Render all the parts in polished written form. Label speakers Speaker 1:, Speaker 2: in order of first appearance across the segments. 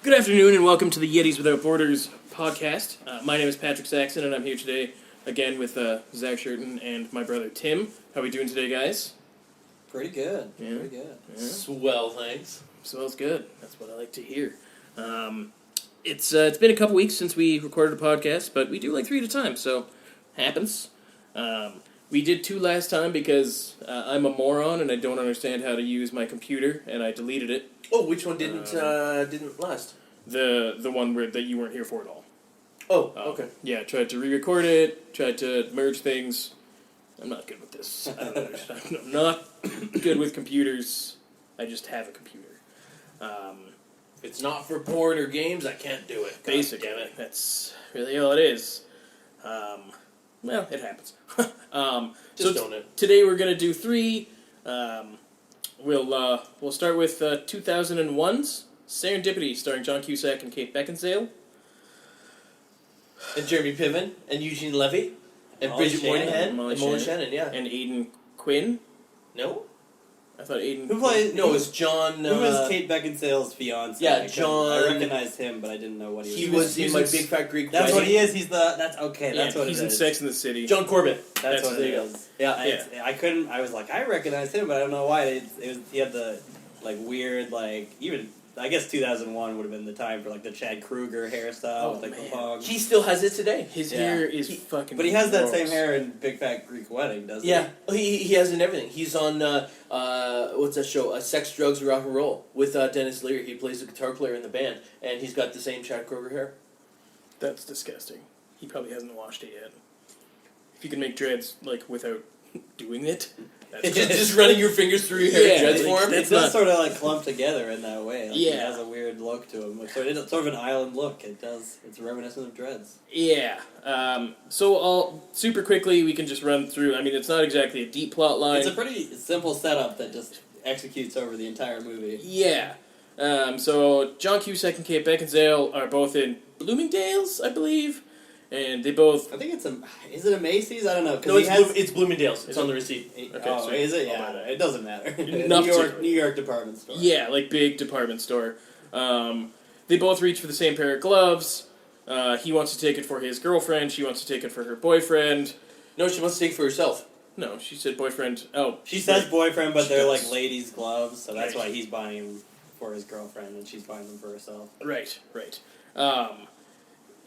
Speaker 1: Good afternoon and welcome to the Yetis Without Borders podcast. My name is Patrick Saxon and I'm here today again with Zach Shurton and my brother Tim. How are we doing today, guys?
Speaker 2: Pretty good.
Speaker 1: Yeah.
Speaker 2: Pretty good.
Speaker 1: Yeah.
Speaker 3: Swell, thanks.
Speaker 1: Swell's good. That's what I like to hear. It's been a couple weeks since we recorded a podcast, but we do like 3 at a time, so happens. We did 2 last time because I'm a moron and I don't understand how to use my computer, and I deleted it.
Speaker 3: Oh, which one didn't last?
Speaker 1: The one that you weren't here for at all.
Speaker 3: Oh, okay.
Speaker 1: Yeah, tried to re-record it, tried to merge things. I'm not good with this. I don't know. I'm not good with computers. I just have a computer.
Speaker 3: If it's not for porn or games, I can't do it.
Speaker 1: Basically, that's really all it is. Well, it happens.
Speaker 3: Just own it.
Speaker 1: Today we're going to do 3. We'll start with 2001's Serendipity, starring John Cusack and Kate Beckinsale.
Speaker 3: And Jeremy Piven, and Eugene Levy, and
Speaker 2: Molly
Speaker 3: Bridget
Speaker 2: Shannon.
Speaker 3: Moynihan,
Speaker 1: Molly
Speaker 3: and Molly
Speaker 1: Shannon.
Speaker 3: Shannon, yeah.
Speaker 1: And Aidan Quinn.
Speaker 3: No?
Speaker 1: I thought Aidan...
Speaker 2: Who plays?
Speaker 3: No, it's John...
Speaker 2: Who was Kate Beckinsale's fiance?
Speaker 3: Yeah, John...
Speaker 2: I recognized him, but I didn't know what he was.
Speaker 3: He was in My Big Fat Greek
Speaker 2: That's
Speaker 3: Wedding.
Speaker 2: what he is. He's the. That's okay.
Speaker 1: Yeah,
Speaker 2: That's what
Speaker 1: he's
Speaker 2: it
Speaker 1: in
Speaker 2: is.
Speaker 1: Sex and the City.
Speaker 3: John Corbett.
Speaker 2: That's what
Speaker 3: there
Speaker 2: it
Speaker 3: you go.
Speaker 2: is. Yeah, I couldn't. I was like, I recognized him, but I don't know why. It was. He had the weird even. I guess 2001 would have been the time for the Chad Kroeger hairstyle with the
Speaker 1: man.
Speaker 2: long.
Speaker 3: He still has it today.
Speaker 1: His
Speaker 2: Yeah.
Speaker 1: hair is fucking
Speaker 2: But he has that
Speaker 1: gross.
Speaker 2: same hair in Big Fat Greek Wedding, doesn't
Speaker 3: Yeah, he has it in everything. He's on, what's that show? Sex, Drugs, and Rock and Roll with Dennis Leary. He plays the guitar player in the band, and he's got the same Chad Kroeger hair.
Speaker 1: That's disgusting. He probably hasn't washed it yet. If you can make dreads, without doing it, that's
Speaker 3: just running your fingers through your hair
Speaker 1: Yeah,
Speaker 3: dreads
Speaker 1: like,
Speaker 3: for him.
Speaker 1: that's
Speaker 2: It does
Speaker 1: not-
Speaker 2: sort of clump together in that way. He
Speaker 1: Yeah.
Speaker 2: has a weird look to him. It's sort of an island look. It does. It's reminiscent of dreads.
Speaker 1: Yeah. So I'll super quickly we can just run through. I mean, it's not exactly a deep plot line.
Speaker 2: It's a pretty simple setup that just executes over the entire movie.
Speaker 1: Yeah. So John Cusack and Kate Beckinsale are both in Bloomingdale's, I believe, and they both.
Speaker 2: I think it's is it a Macy's? I don't know.
Speaker 3: No, it's Bloomingdale's. It's on the receipt.
Speaker 1: Okay, so
Speaker 2: is it?
Speaker 1: I'll
Speaker 2: Yeah,
Speaker 1: buy that.
Speaker 2: it doesn't matter.
Speaker 1: Enough
Speaker 2: New York department store.
Speaker 1: Yeah, big department store. They both reach for the same pair of gloves. He wants to take it for his girlfriend. She wants to take it for her boyfriend.
Speaker 3: No, she wants to take it for herself.
Speaker 1: No, she said boyfriend. Oh,
Speaker 2: She says
Speaker 1: right.
Speaker 2: boyfriend, but
Speaker 1: She
Speaker 2: they're
Speaker 1: does.
Speaker 2: ladies' gloves, so that's
Speaker 1: Right.
Speaker 2: why he's buying them for his girlfriend, and she's buying them for herself.
Speaker 1: Right.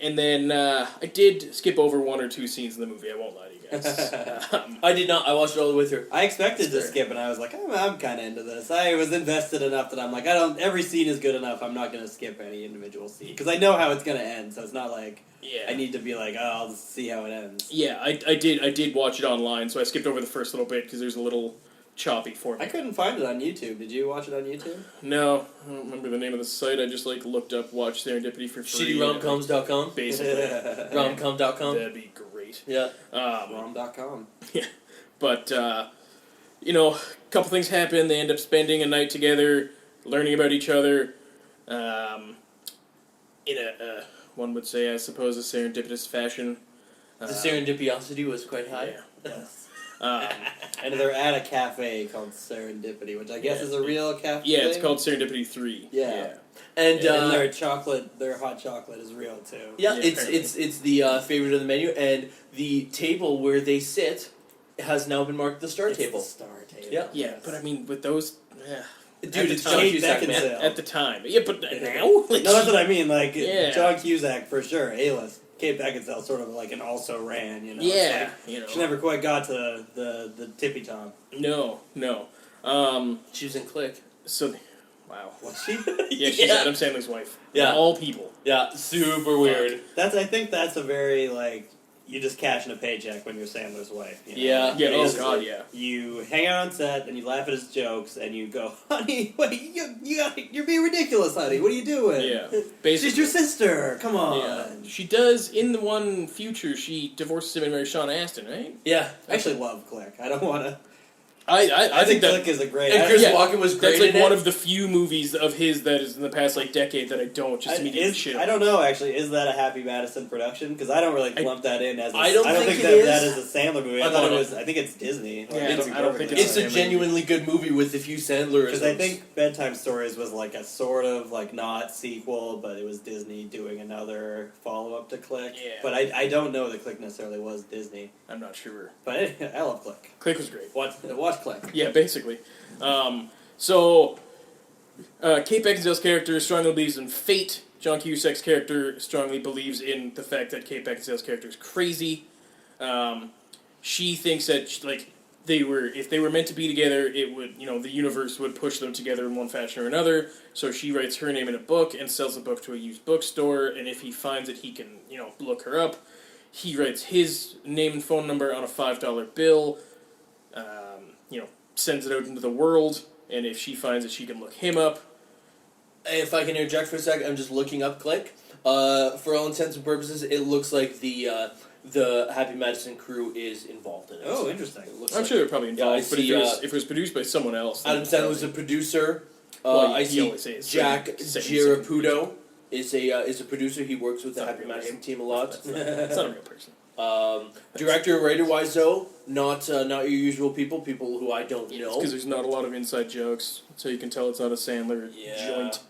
Speaker 1: And then I did skip over 1 or 2 scenes in the movie. I won't lie to you guys.
Speaker 3: I did not. I watched it all the way through.
Speaker 2: I expected to
Speaker 1: Fair.
Speaker 2: skip, and I was like, I'm kind of into this. I was invested enough that I'm like, every scene is good enough. I'm not going to skip any individual scene because I know how it's going to end. So it's not like
Speaker 1: Yeah.
Speaker 2: I need to be like, I'll just see how it ends.
Speaker 1: Yeah, I did watch it online, so I skipped over the first little bit because there's a little choppy for me.
Speaker 2: I couldn't find it on YouTube. Did you watch it on YouTube?
Speaker 1: No, I don't remember the name of the site. I just looked up Watch Serendipity for free.
Speaker 3: ShittyRomcoms.com.
Speaker 1: Basically.
Speaker 3: Romcom.com.
Speaker 1: That'd be great.
Speaker 3: Yeah.
Speaker 2: Rom.com.
Speaker 1: But, a couple things happen. They end up spending a night together, learning about each other, in a, one would say, I suppose, a serendipitous fashion.
Speaker 3: The serendipity was quite high.
Speaker 1: Yeah.
Speaker 2: And they're at a cafe called Serendipity, which I guess is a real cafe.
Speaker 1: Yeah, it's called Serendipity 3.
Speaker 2: Yeah.
Speaker 3: And,
Speaker 2: And their hot chocolate is real too.
Speaker 3: yeah,
Speaker 1: Yeah,
Speaker 3: it's the favorite of the menu, and the table where they sit has now been marked the star
Speaker 2: It's
Speaker 3: table.
Speaker 2: the star table.
Speaker 3: Yeah.
Speaker 1: Yeah, but I mean, with those...
Speaker 3: Dude, it's
Speaker 1: time,
Speaker 3: John
Speaker 2: Kate
Speaker 3: Cusack, man.
Speaker 2: Beckinsale.
Speaker 1: At the time. Yeah, but now?
Speaker 2: No, that's what I mean.
Speaker 1: Yeah.
Speaker 2: John Cusack for sure, A-list. Kate Beckinsale sort of an also ran, It's
Speaker 1: Yeah,
Speaker 2: She never quite got to the tippy top.
Speaker 1: No.
Speaker 3: She was in Click.
Speaker 1: So, wow.
Speaker 2: Was she?
Speaker 1: Yeah, she's Adam Sandler's wife.
Speaker 3: Yeah.
Speaker 1: Of all people.
Speaker 3: Yeah, super weird.
Speaker 2: I think that's a very you just cash in a paycheck when you're Sandler's wife.
Speaker 3: Yeah.
Speaker 1: Yeah, oh
Speaker 2: Basically,
Speaker 1: god, yeah.
Speaker 2: You hang out on set and you laugh at his jokes and you go, honey, wait, you're being ridiculous, honey. What are you doing?
Speaker 1: Yeah.
Speaker 2: She's
Speaker 1: Basically.
Speaker 2: your sister. Come on.
Speaker 1: Yeah. She does, in the one future, she divorces him and marries Sean Astin, right?
Speaker 3: Yeah.
Speaker 2: I actually love Click. I don't want to.
Speaker 1: I think that
Speaker 2: Click is a great.
Speaker 3: And Chris Walken was great.
Speaker 1: that's like
Speaker 3: in
Speaker 1: one
Speaker 3: it.
Speaker 1: of the few movies of his that is in the past like decade that I don't just immediately shit on.
Speaker 2: I don't know actually. Is that a Happy Madison production? Because I don't really lump that in as.
Speaker 3: I don't think
Speaker 2: that
Speaker 3: it
Speaker 2: that
Speaker 3: is.
Speaker 2: is a Sandler movie. I thought it was. I think it's Disney. Like,
Speaker 1: I don't think
Speaker 3: It's a genuinely good movie with a few Sandlerisms.
Speaker 2: Because I think Bedtime Stories was like a sort of like not sequel, but it was Disney doing another follow up to Click.
Speaker 1: Yeah.
Speaker 2: But I don't know that Click necessarily was Disney.
Speaker 1: I'm not sure.
Speaker 2: But anyway, I love Click.
Speaker 1: Click was great.
Speaker 2: Watch Click.
Speaker 1: Yeah, basically. Kate Beckinsale's character strongly believes in fate. John Cusack's character strongly believes in the fact that Kate Beckinsale's character is crazy. She thinks that if they were meant to be together, it would the universe would push them together in one fashion or another. So she writes her name in a book and sells the book to a used bookstore. And if he finds it, he can look her up. He writes his name and phone number on a $5 bill. Sends it out into the world. And if she finds it, she can look him up.
Speaker 3: If I can interject for a second, I'm just looking up Click. For all intents and purposes, it looks like the Happy Madison crew is involved in it.
Speaker 2: Oh, interesting.
Speaker 1: I'm sure they're probably involved, but
Speaker 3: see,
Speaker 1: if it was produced by someone else...
Speaker 3: Adam Sandler was a producer.
Speaker 1: Well,
Speaker 3: I
Speaker 1: he
Speaker 3: see
Speaker 1: always is.
Speaker 3: Jack
Speaker 1: Same
Speaker 3: Giraputo is a producer. He works with the
Speaker 1: Not a
Speaker 3: Happy
Speaker 1: real
Speaker 3: Madison
Speaker 1: name.
Speaker 3: team a lot.
Speaker 1: It's not a real person.
Speaker 3: Director, writer-wise, though, not your usual people who I don't know.
Speaker 1: Because there's not a lot of inside jokes, so you can tell it's not a Sandler joint.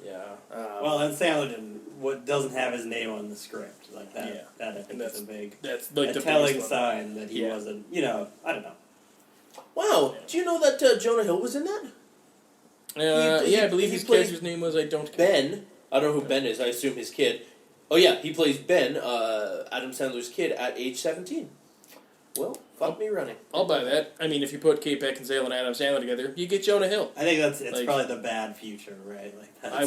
Speaker 3: Yeah.
Speaker 2: Well, and Sandler doesn't have his name on the script like that.
Speaker 1: Yeah.
Speaker 2: That I think is a big,
Speaker 1: That's like the
Speaker 2: telling
Speaker 1: biggest one.
Speaker 2: sign that he wasn't. I don't know.
Speaker 3: Wow. Do you know that Jonah Hill was in that?
Speaker 1: I believe
Speaker 3: he
Speaker 1: his
Speaker 3: plays
Speaker 1: character's name was I Don't Care.
Speaker 3: Ben. I don't know who Ben is. I assume his kid. Oh yeah, he plays Ben, Adam Sandler's kid, at age 17. Well, fuck me running.
Speaker 1: I'll buy that. I mean, if you put Kate Beckinsale and Adam Sandler together, you get Jonah Hill.
Speaker 2: I think it's probably the bad future, right? Like
Speaker 1: I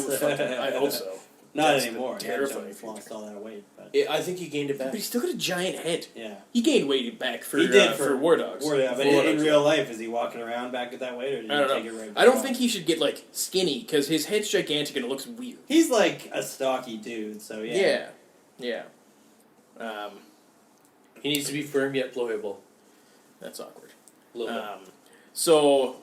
Speaker 1: hope so.
Speaker 2: Not
Speaker 1: That's
Speaker 2: anymore.
Speaker 1: terrifying
Speaker 2: He's lost all that weight, but
Speaker 3: I think he gained it back.
Speaker 1: But he's still got a giant head.
Speaker 2: yeah.
Speaker 1: He gained weight back for
Speaker 2: He did
Speaker 1: for War Dogs.
Speaker 2: But
Speaker 1: For
Speaker 2: in
Speaker 1: War Dogs,
Speaker 2: real life, is he walking around back at that weight, or did
Speaker 1: I
Speaker 2: he
Speaker 1: don't
Speaker 2: take
Speaker 1: know.
Speaker 2: it right?
Speaker 1: I don't think he should get skinny because his head's gigantic and it looks weird.
Speaker 2: He's like a stocky dude, so yeah.
Speaker 1: Yeah.
Speaker 3: He needs to be firm yet pliable.
Speaker 1: That's awkward.
Speaker 3: A little bit.
Speaker 1: So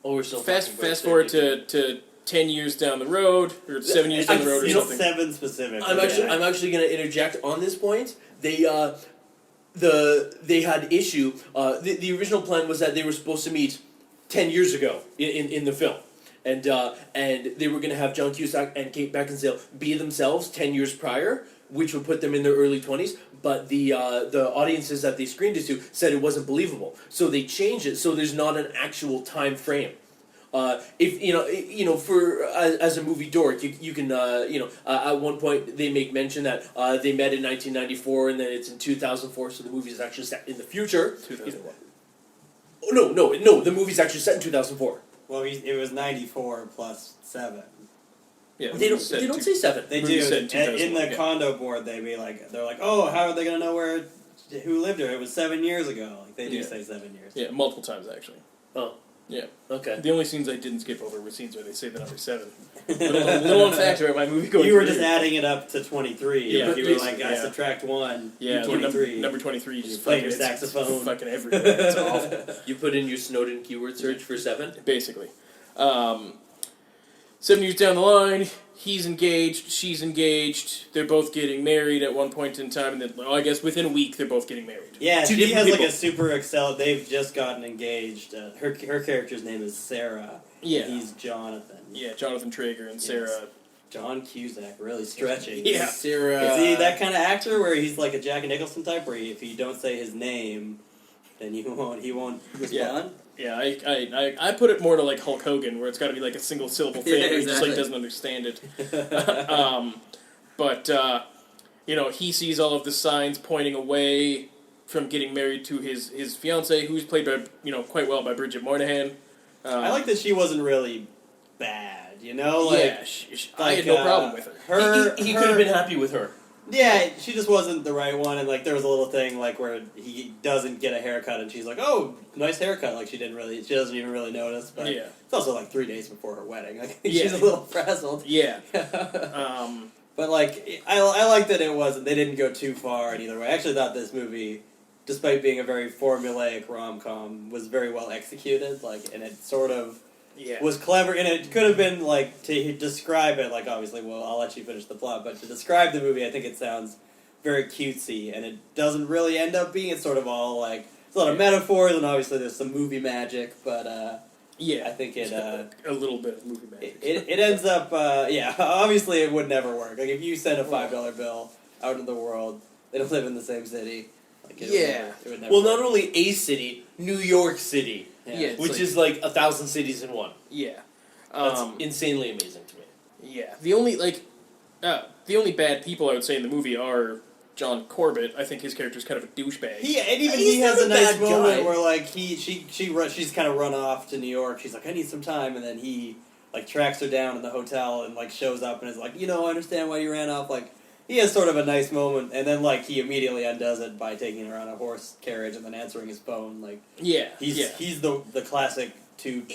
Speaker 3: We're still
Speaker 1: fast
Speaker 3: talking about
Speaker 1: forward
Speaker 3: Serendipity.
Speaker 1: to 10 years down the road, or 7 years down the road, or something.
Speaker 2: 7 specific.
Speaker 3: I'm actually going to interject on this point. They had issue. The original plan was that they were supposed to meet 10 years ago in the film, and they were going to have John Cusack and Kate Beckinsale be themselves 10 years prior, which would put them in their early 20s. But the audiences that they screened it to said it wasn't believable, so they changed it so there's not an actual time frame. If for as a movie dork, you can at one point they make mention that they met in 1994 and then it's in 2004, so the movie is actually set in the future.
Speaker 1: 2001.
Speaker 3: No, the movie's actually set in 2004.
Speaker 2: Well, it was 94 plus 7.
Speaker 1: Yeah,
Speaker 3: They don't say 7.
Speaker 2: They
Speaker 1: Movie
Speaker 2: do.
Speaker 1: set in
Speaker 2: In
Speaker 1: 2001,
Speaker 2: the condo board, they're like, oh, how are they gonna know who lived there? It was 7 years ago. Like they do say 7 years.
Speaker 1: Yeah, multiple times actually.
Speaker 3: Oh.
Speaker 1: Yeah.
Speaker 3: Okay.
Speaker 1: The only scenes I didn't skip over were scenes where they say the number 7. little fact about my movie going.
Speaker 2: You were just adding it up to 23.
Speaker 1: Yeah,
Speaker 2: You were like, I
Speaker 1: yeah.
Speaker 2: subtract 1.
Speaker 1: Yeah,
Speaker 2: 23.
Speaker 1: number 23.
Speaker 2: You
Speaker 1: Just
Speaker 2: play
Speaker 1: fucking
Speaker 2: your saxophone.
Speaker 1: fucking everywhere. It's awful.
Speaker 3: You put in your Snowden keyword search for 7?
Speaker 1: Basically. 7 years down the line, he's engaged, she's engaged, they're both getting married at one point in time, and then, I guess within a week, they're both getting married.
Speaker 2: Yeah,
Speaker 1: Two
Speaker 2: she
Speaker 1: different
Speaker 2: has
Speaker 1: people.
Speaker 2: like a super they've just gotten engaged. Her character's name is Sarah.
Speaker 1: Yeah.
Speaker 2: He's Jonathan.
Speaker 1: Yeah, Jonathan Traeger and Sarah.
Speaker 2: John Cusack, really stretching.
Speaker 1: Yeah.
Speaker 3: Sarah.
Speaker 2: Is he that kind of actor where he's like a Jack Nicholson type, where if you don't say his name, then he won't respond?
Speaker 1: Yeah, I put it more to like Hulk Hogan, where it's got to be like a single syllable thing,
Speaker 2: Yeah,
Speaker 1: where he just like
Speaker 2: exactly.
Speaker 1: doesn't understand it. But he sees all of the signs pointing away from getting married to his fiancee, who's played by quite well by Bridget Moynihan.
Speaker 2: I like that she wasn't really bad, Like,
Speaker 1: yeah, I had no problem with her.
Speaker 3: He could have been happy with her.
Speaker 2: Yeah, she just wasn't the right one, and like there was a little thing like where he doesn't get a haircut, and she's like, "Oh, nice haircut." Like she doesn't even really notice. But
Speaker 1: Yeah.
Speaker 2: it's also like 3 days before her wedding. Like
Speaker 1: Yeah.
Speaker 2: she's a little frazzled.
Speaker 1: Yeah.
Speaker 2: But like I like that they didn't go too far in either way. I actually thought this movie despite being a very formulaic rom-com, was very well executed. Like, and it sort of was clever, and it could have been like to describe it. Like, obviously, well, I'll let you finish the plot, but to describe the movie, I think it sounds very cutesy, and it doesn't really end up being. It's sort of all like it's a lot of metaphors, and obviously there's some movie magic, but I think it
Speaker 1: a little bit of movie magic.
Speaker 2: it ends up obviously it would never work. Like if you send a $5 bill out into the world, they don't live in the same city. Like it would never
Speaker 3: Well,
Speaker 2: work.
Speaker 3: not only a city, New York City, which is like 1,000 cities in one.
Speaker 1: Yeah,
Speaker 3: That's insanely amazing to me.
Speaker 1: yeah. The only bad people I would say in the movie are John Corbett. I think his character's kind of a douchebag.
Speaker 2: Yeah, and even
Speaker 3: He's
Speaker 2: he has
Speaker 3: not
Speaker 2: a
Speaker 3: a
Speaker 2: nice
Speaker 3: bad
Speaker 2: moment
Speaker 3: guy.
Speaker 2: where like she's kind of run off to New York. She's like, I need some time, and then he like tracks her down in the hotel and like shows up and is like, I understand why you ran off. Like he has sort of a nice moment, and then like he immediately undoes it by taking her on a horse carriage and then answering his phone. Like he's the classic too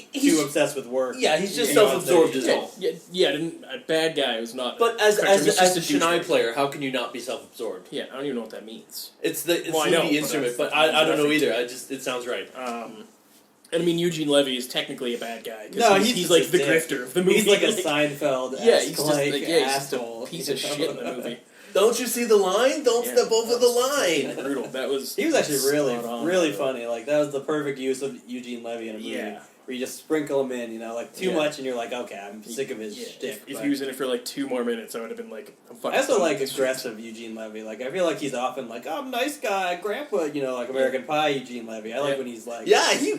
Speaker 2: obsessed with work.
Speaker 3: Yeah, he's just
Speaker 2: Yeah,
Speaker 3: self-absorbed as all.
Speaker 1: A bad guy was not.
Speaker 3: But as
Speaker 1: He's just
Speaker 3: a
Speaker 1: a
Speaker 3: Chennai
Speaker 1: douchebag.
Speaker 3: player, how can you not be self-absorbed?
Speaker 1: Yeah, I don't even know what that means.
Speaker 3: It's the
Speaker 1: Well, I know,
Speaker 3: the
Speaker 1: but
Speaker 3: instrument,
Speaker 1: that's-
Speaker 3: but I don't know
Speaker 1: that's-
Speaker 3: either. It sounds right.
Speaker 1: And I mean, Eugene Levy is technically a bad guy. 'Cause
Speaker 2: No,
Speaker 1: he's
Speaker 2: he's
Speaker 1: like
Speaker 2: just
Speaker 1: the
Speaker 2: a dick.
Speaker 1: grifter of the movie.
Speaker 2: He's like a Seinfeld.
Speaker 1: Yeah, he's just
Speaker 2: like,
Speaker 1: he's just a
Speaker 2: asshole.
Speaker 1: piece of shit in the movie.
Speaker 3: Don't you see the line? Don't
Speaker 1: Yeah,
Speaker 3: step over the
Speaker 1: that's
Speaker 3: line.
Speaker 1: brutal. That was.
Speaker 2: He was actually really,
Speaker 1: spot on.
Speaker 2: really funny. Like that was the perfect use of Eugene Levy in a movie.
Speaker 1: Yeah.
Speaker 2: Where you just sprinkle him in, like too
Speaker 1: Yeah.
Speaker 2: much, and you're like, okay, I'm sick of his
Speaker 1: Yeah,
Speaker 2: shtick.
Speaker 1: if
Speaker 2: but
Speaker 1: he was in it for like 2 more minutes, I would have been like, I'm fucking.
Speaker 2: I also
Speaker 1: done
Speaker 2: like
Speaker 1: with this
Speaker 2: aggressive Eugene Levy. Like I feel like he's often like, oh, I'm a nice guy, Grandpa. Like American Pie Eugene Levy. I like when he's like,
Speaker 3: Yeah, he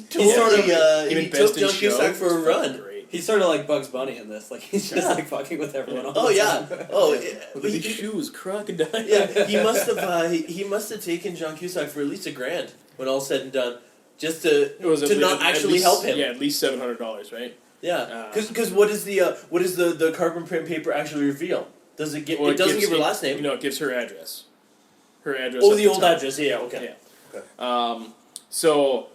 Speaker 3: totally
Speaker 2: sort of-
Speaker 1: Him
Speaker 3: he
Speaker 1: in
Speaker 3: took
Speaker 1: Best in
Speaker 3: John
Speaker 1: Show
Speaker 3: Cusack for a
Speaker 1: was
Speaker 3: run.
Speaker 1: fucking Great.
Speaker 2: he's sort of like Bugs Bunny in this. Like he's just
Speaker 3: Yeah.
Speaker 2: like fucking with everyone. All
Speaker 3: Oh
Speaker 2: the
Speaker 3: yeah.
Speaker 2: time.
Speaker 3: Oh,
Speaker 1: Look at these shoes, crocodile.
Speaker 3: yeah. He must have. He must have taken John Cusack for at least $1,000 when all's said and done, just to
Speaker 1: It was
Speaker 3: to not actually help him.
Speaker 1: Yeah, at least $700, right?
Speaker 3: Yeah, because what is the carbon print paper actually reveal? Does it give?
Speaker 1: Well,
Speaker 3: it doesn't
Speaker 1: gives-
Speaker 3: give her last name.
Speaker 1: No, it gives her address. Her address.
Speaker 3: Oh,
Speaker 1: at
Speaker 3: the old
Speaker 1: top.
Speaker 3: address. Yeah. Okay.
Speaker 1: Yeah.
Speaker 3: Okay.
Speaker 1: So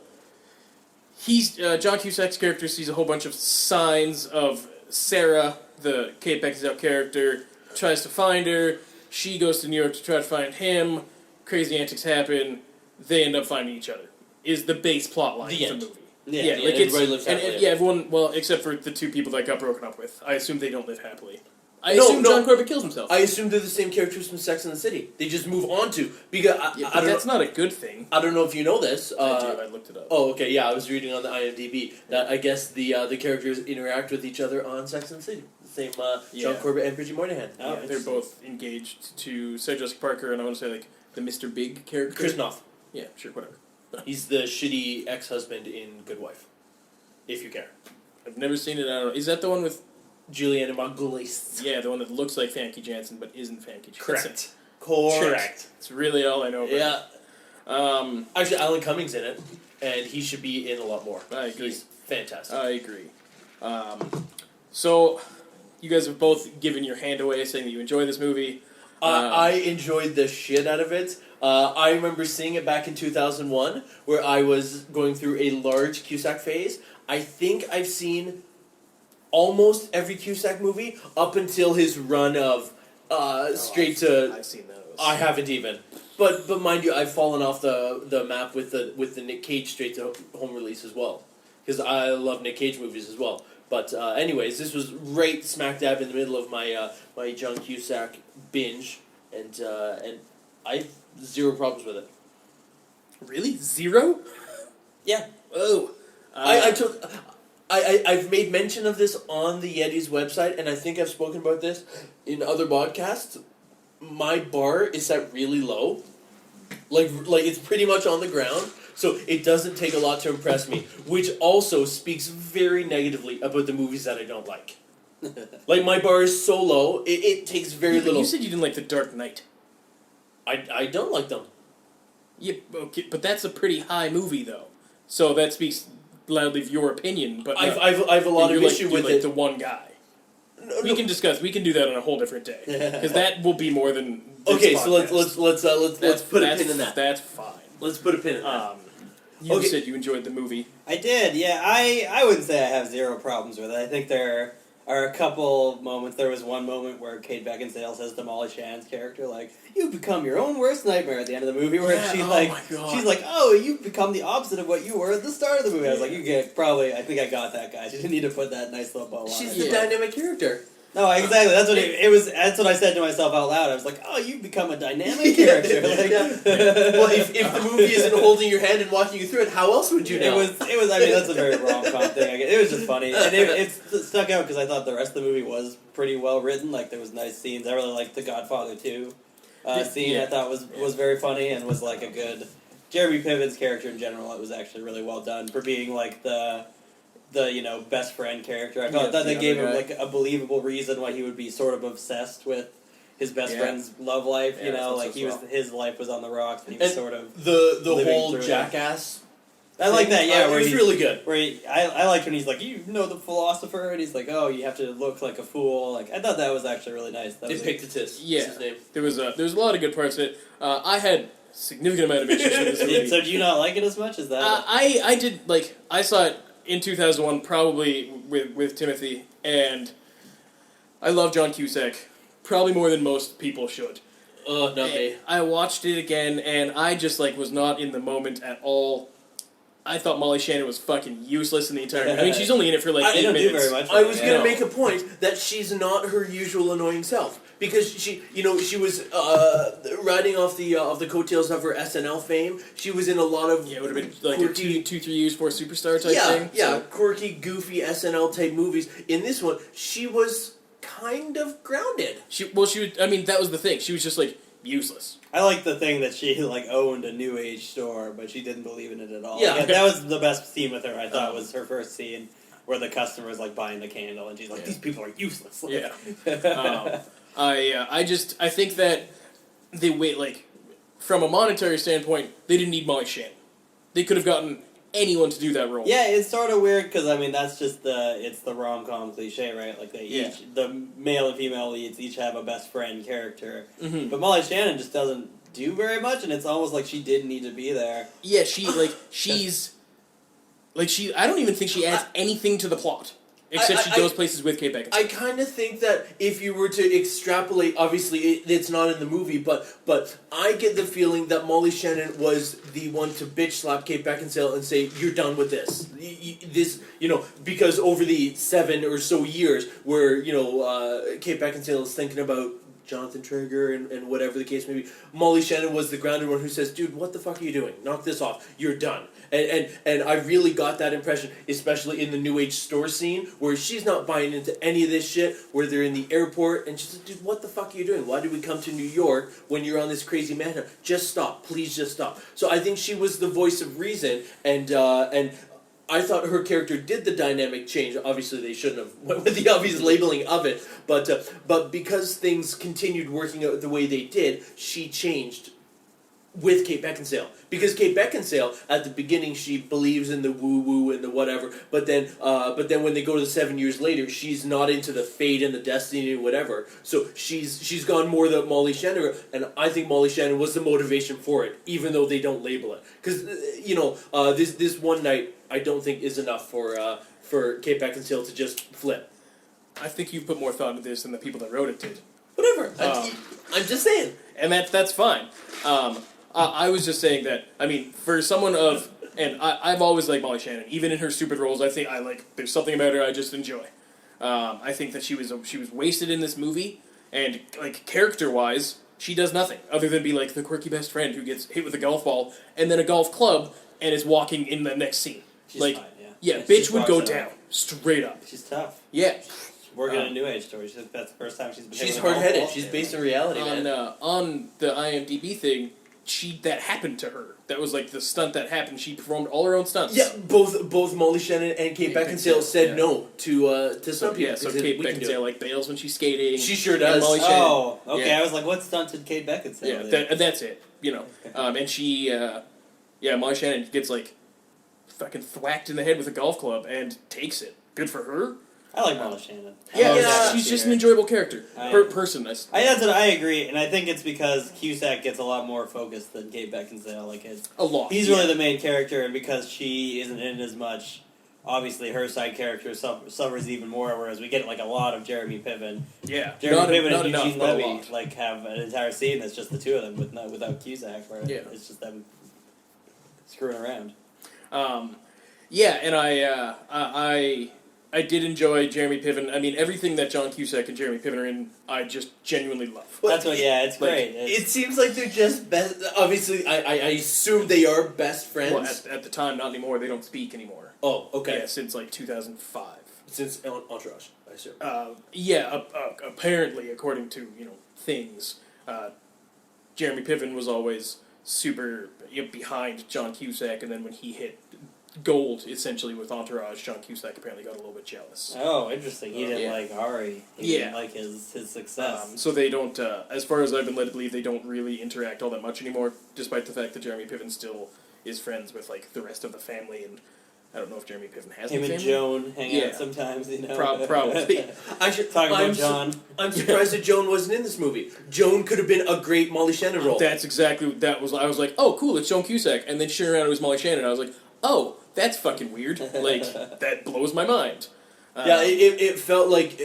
Speaker 1: he's John Cusack's character sees a whole bunch of signs of Sarah, the Kate Beckinsale character, tries to find her. She goes to New York to try to find him. Crazy antics happen. They end up finding each other. Is the base plot line
Speaker 3: The
Speaker 1: of
Speaker 3: end.
Speaker 1: the movie.
Speaker 2: Yeah,
Speaker 1: Yeah,
Speaker 3: the
Speaker 1: like
Speaker 3: end.
Speaker 1: it's,
Speaker 3: Everybody lives
Speaker 1: and
Speaker 3: happily
Speaker 1: yeah, everyone. Well, except for the 2 people that got broken up with. I assume they don't live happily. I
Speaker 3: No,
Speaker 1: assume
Speaker 3: no.
Speaker 1: John Corbett kills himself.
Speaker 3: I assume they're the same characters from Sex and the City. They just move on to because
Speaker 1: Yeah,
Speaker 3: I
Speaker 1: but
Speaker 3: don't
Speaker 1: that's
Speaker 3: know.
Speaker 1: not a good thing.
Speaker 3: I don't know if you know this.
Speaker 1: I do. I looked it up.
Speaker 3: Oh, okay. Yeah, I was reading on the IMDb that I guess the characters interact with each other on Sex and the City. The same John
Speaker 1: Yeah.
Speaker 3: Corbett and Bridget Moynihan.
Speaker 2: Oh,
Speaker 1: Yeah, they're both engaged to Sarah Jessica Parker, and I want to say like the Mr. Big character.
Speaker 3: Chris Noth.
Speaker 1: Yeah, sure, whatever.
Speaker 3: He's the shitty ex-husband in Good Wife. If you care.
Speaker 1: I've never seen it. I don't know. Is that the one with?
Speaker 3: Juliana Margulies.
Speaker 1: Yeah, the one that looks like Famke Janssen but isn't Famke Janssen.
Speaker 3: Correct.
Speaker 1: It's really all I know about
Speaker 3: Yeah. Actually, Alan Cumming's in it, and he should be in a lot more.
Speaker 1: I agree.
Speaker 3: He's fantastic.
Speaker 1: I agree. So, you guys have both given your hand away saying that you enjoy this movie.
Speaker 3: I enjoyed the shit out of it. I remember seeing it back in 2001, where I was going through a large Cusack phase. I think I've seen almost every Cusack movie up until his run of straight to.
Speaker 1: I've seen those.
Speaker 3: I haven't even, but mind you, I've fallen off the map with the Nick Cage straight to home release as well, because I love Nick Cage movies as well. But anyways, this was right smack dab in the middle of my my John Cusack binge, and I have zero problems with it.
Speaker 1: Really? 0?
Speaker 3: Yeah.
Speaker 1: Oh.
Speaker 3: I've made mention of this on the Yeti's website, and I think I've spoken about this in other podcasts. My bar is set really low, like it's pretty much on the ground, so it doesn't take a lot to impress me, which also speaks very negatively about the movies that I don't like. Like, my bar is so low, it takes very
Speaker 1: Yeah, but
Speaker 3: little.
Speaker 1: you said you didn't like The Dark Knight.
Speaker 3: I don't like them.
Speaker 1: Yeah, okay, but that's a pretty high movie, though. So that speaks loudly of your opinion. But
Speaker 3: I've a lot of issue with
Speaker 1: like
Speaker 3: it.
Speaker 1: the one guy.
Speaker 3: No,
Speaker 1: We can discuss. We can do that on a whole different day because that will be more than. This
Speaker 3: Okay, so
Speaker 1: podcast.
Speaker 3: let's put a pin in that.
Speaker 1: That's fine.
Speaker 3: Let's put a pin in that.
Speaker 1: You
Speaker 3: Okay.
Speaker 1: said you enjoyed the movie.
Speaker 2: I did, yeah. I wouldn't say I have zero problems with it. I think there are a couple moments. There was one moment where Kate Beckinsale says to Molly Shannon's character, like, "You've become your own worst nightmare" at the end of the movie, where she's like, she's like, "Oh, you've become the opposite of what you were at the start of the movie." I was like, "You get probably." I think I got that, guys. You didn't need to put that nice little bow on.
Speaker 3: She's
Speaker 2: it.
Speaker 3: the dynamic character.
Speaker 2: No, exactly. That's what it was. That's what I said to myself out loud. I was like, "Oh, you've become a dynamic character." Like,
Speaker 3: well, if the movie isn't holding your hand and walking you through it, how else would you know?
Speaker 2: It was. I mean, that's a very rom-com thing. I guess. It was just funny, and it stuck out because I thought the rest of the movie was pretty well written. Like there was nice scenes. I really liked the Godfather 2 scene. I thought was very funny and was like a good Jeremy Piven's character in general. It was actually really well done for being like the best friend character. I thought they gave him like a believable reason why he would be sort of obsessed with his best friend's love life. Like his life was on the rocks, and he was sort of
Speaker 3: the
Speaker 2: living
Speaker 3: whole
Speaker 2: through
Speaker 3: jackass.
Speaker 2: I like that. Yeah,
Speaker 3: it was really good.
Speaker 2: I liked when he's like, "You know the philosopher," and he's like, "Oh, you have to look like a fool." Like I thought that was actually really nice. That was
Speaker 3: Epictetus.
Speaker 1: Yeah,
Speaker 3: his name.
Speaker 1: there was a lot of good parts of it. I had significant amount of issues with this movie.
Speaker 2: So do you not like it as much as that?
Speaker 1: I did I saw it in 2001, probably with Timothy, and I love John Cusack probably more than most people should.
Speaker 3: Not me.
Speaker 1: I watched it again, and I just was not in the moment at all. I thought Molly Shannon was fucking useless in the entire movie. I mean, she's only in it for 8 minutes.
Speaker 2: Don't do very much.
Speaker 3: I was gonna make a point that she's not her usual annoying self because she was riding off the coattails of her SNL fame. She was in a lot of
Speaker 1: it would have been like
Speaker 3: quirky,
Speaker 1: a 2-3 years for a superstar type thing.
Speaker 3: Yeah, quirky, goofy SNL type movies. In this one, she was kind of grounded.
Speaker 1: I mean, that was the thing. She was just useless.
Speaker 2: I like the thing that she owned a New Age store, but she didn't believe in it at all.
Speaker 3: Yeah.
Speaker 2: That was the best scene with her. I thought was her first scene where the customer was buying the candle, and she's like, "These people are useless."
Speaker 1: Yeah. I think that they from a monetary standpoint, they didn't need Molly Shannon. They could have gotten anyone to do that role.
Speaker 2: Yeah, it's sort of weird because I mean that's just the rom-com cliche, right? Like the male and female leads each have a best friend character, but Molly Shannon just doesn't do very much, and it's almost like she didn't need to be there.
Speaker 1: Yeah, I don't even think she adds anything to the plot. Except she goes places with Kate Beckinsale.
Speaker 3: I kind of think that if you were to extrapolate, obviously it's not in the movie, but I get the feeling that Molly Shannon was the one to bitch slap Kate Beckinsale and say, "You're done with this." Because over the 7 or so years where Kate Beckinsale is thinking about Jonathan Trigger and whatever the case may be, Molly Shannon was the grounded one who says, "Dude, what the fuck are you doing? Knock this off. You're done." And I really got that impression, especially in the New Age store scene, where she's not buying into any of this shit, where they're in the airport, and she's like, "Dude, what the fuck are you doing? Why did we come to New York when you're on this crazy manhunt? Just stop. Please just stop." So I think she was the voice of reason, and I thought her character did the dynamic change. Obviously, they shouldn't have went with the obvious labeling of it, but because things continued working out the way they did, she changed with Kate Beckinsale. Because Kate Beckinsale, at the beginning, she believes in the woo-woo and the whatever, but then when they go to the 7 years later, she's not into the fate and the destiny and whatever. So she's gone more the Molly Shannon, and I think Molly Shannon was the motivation for it, even though they don't label it. Because, this one night, I don't think is enough for Kate Beckinsale to just flip.
Speaker 1: I think you put more thought into this than the people that wrote it did.
Speaker 3: Whatever. I'm just saying.
Speaker 1: And that's fine. I was just saying that, I mean, for someone and I've always liked Molly Shannon, even in her stupid roles. I think there's something about her I just enjoy. I think that she was wasted in this movie, and character-wise, she does nothing other than be the quirky best friend who gets hit with a golf ball and then a golf club and is walking in the next scene.
Speaker 2: She's fine, yeah.
Speaker 1: Bitch would go down straight up.
Speaker 2: She's tough.
Speaker 1: Yeah.
Speaker 2: Working in a New Age story. That's the first time she's been.
Speaker 3: She's hard-headed. She's based in reality,
Speaker 1: man. On the IMDb thing, that happened to her. That was the stunt that happened. She performed all her own stunts.
Speaker 3: Yeah, both Molly Shannon and Kate Beckinsale said no to some people.
Speaker 1: Yeah, so Kate Beckinsale bails when she's skating.
Speaker 3: She sure does.
Speaker 1: Molly Shannon,
Speaker 2: oh, okay. Yeah. I was like, what stunt did Kate Beckinsale?
Speaker 1: Yeah, that's it. And she, Molly Shannon gets fucking thwacked in the head with a golf club and takes it. Good for her.
Speaker 2: I like Molly Shannon.
Speaker 1: She's just an enjoyable character. Person.
Speaker 2: That's what I agree, and I think it's because Cusack gets a lot more focus than Kate Beckinsale.
Speaker 1: A lot.
Speaker 2: He's really the main character, and because she isn't in it as much, obviously her side character suffers even more, whereas we get like a lot of Jeremy Piven.
Speaker 1: Yeah,
Speaker 2: Jeremy Piven
Speaker 1: not
Speaker 2: and
Speaker 1: enough,
Speaker 2: Eugene
Speaker 1: but a
Speaker 2: Levy
Speaker 1: lot.
Speaker 2: like have an entire scene that's just the two of them without Cusack, where
Speaker 1: Yeah.
Speaker 2: it's just them screwing around.
Speaker 1: Yeah, and I did enjoy Jeremy Piven. I mean, everything that John Cusack and Jeremy Piven are in, I just genuinely love.
Speaker 2: That's what. Yeah, it's
Speaker 1: Like,
Speaker 2: great.
Speaker 3: It seems like they're just best. Obviously, I assume they are best friends.
Speaker 1: Well, at the time, not anymore. They don't speak anymore.
Speaker 3: Oh, okay.
Speaker 1: Yeah, since like 2005.
Speaker 3: Since Entourage, I assume.
Speaker 1: Apparently, according to things, Jeremy Piven was always super behind John Cusack, and then when he hit gold, essentially with Entourage, John Cusack apparently got a little bit jealous.
Speaker 2: Oh, interesting. He didn't
Speaker 1: Yeah.
Speaker 2: like Ari. He didn't like his success.
Speaker 1: So they don't, as far as I've been led to believe, they don't really interact all that much anymore, despite the fact that Jeremy Piven still is friends with like the rest of the family, and I don't know if Jeremy Piven has
Speaker 2: Him
Speaker 1: any
Speaker 2: and
Speaker 1: family.
Speaker 2: Joan hang
Speaker 1: Yeah.
Speaker 2: out sometimes, you know.
Speaker 1: Probably.
Speaker 2: Talking about John.
Speaker 3: I'm surprised that Joan wasn't in this movie. Joan could have been a great Molly Shannon role.
Speaker 1: That's exactly I was like, oh cool, it's John Cusack, and then sure around it was Molly Shannon. I was like, oh, that's fucking weird. Like that blows my mind.
Speaker 3: Yeah, it felt like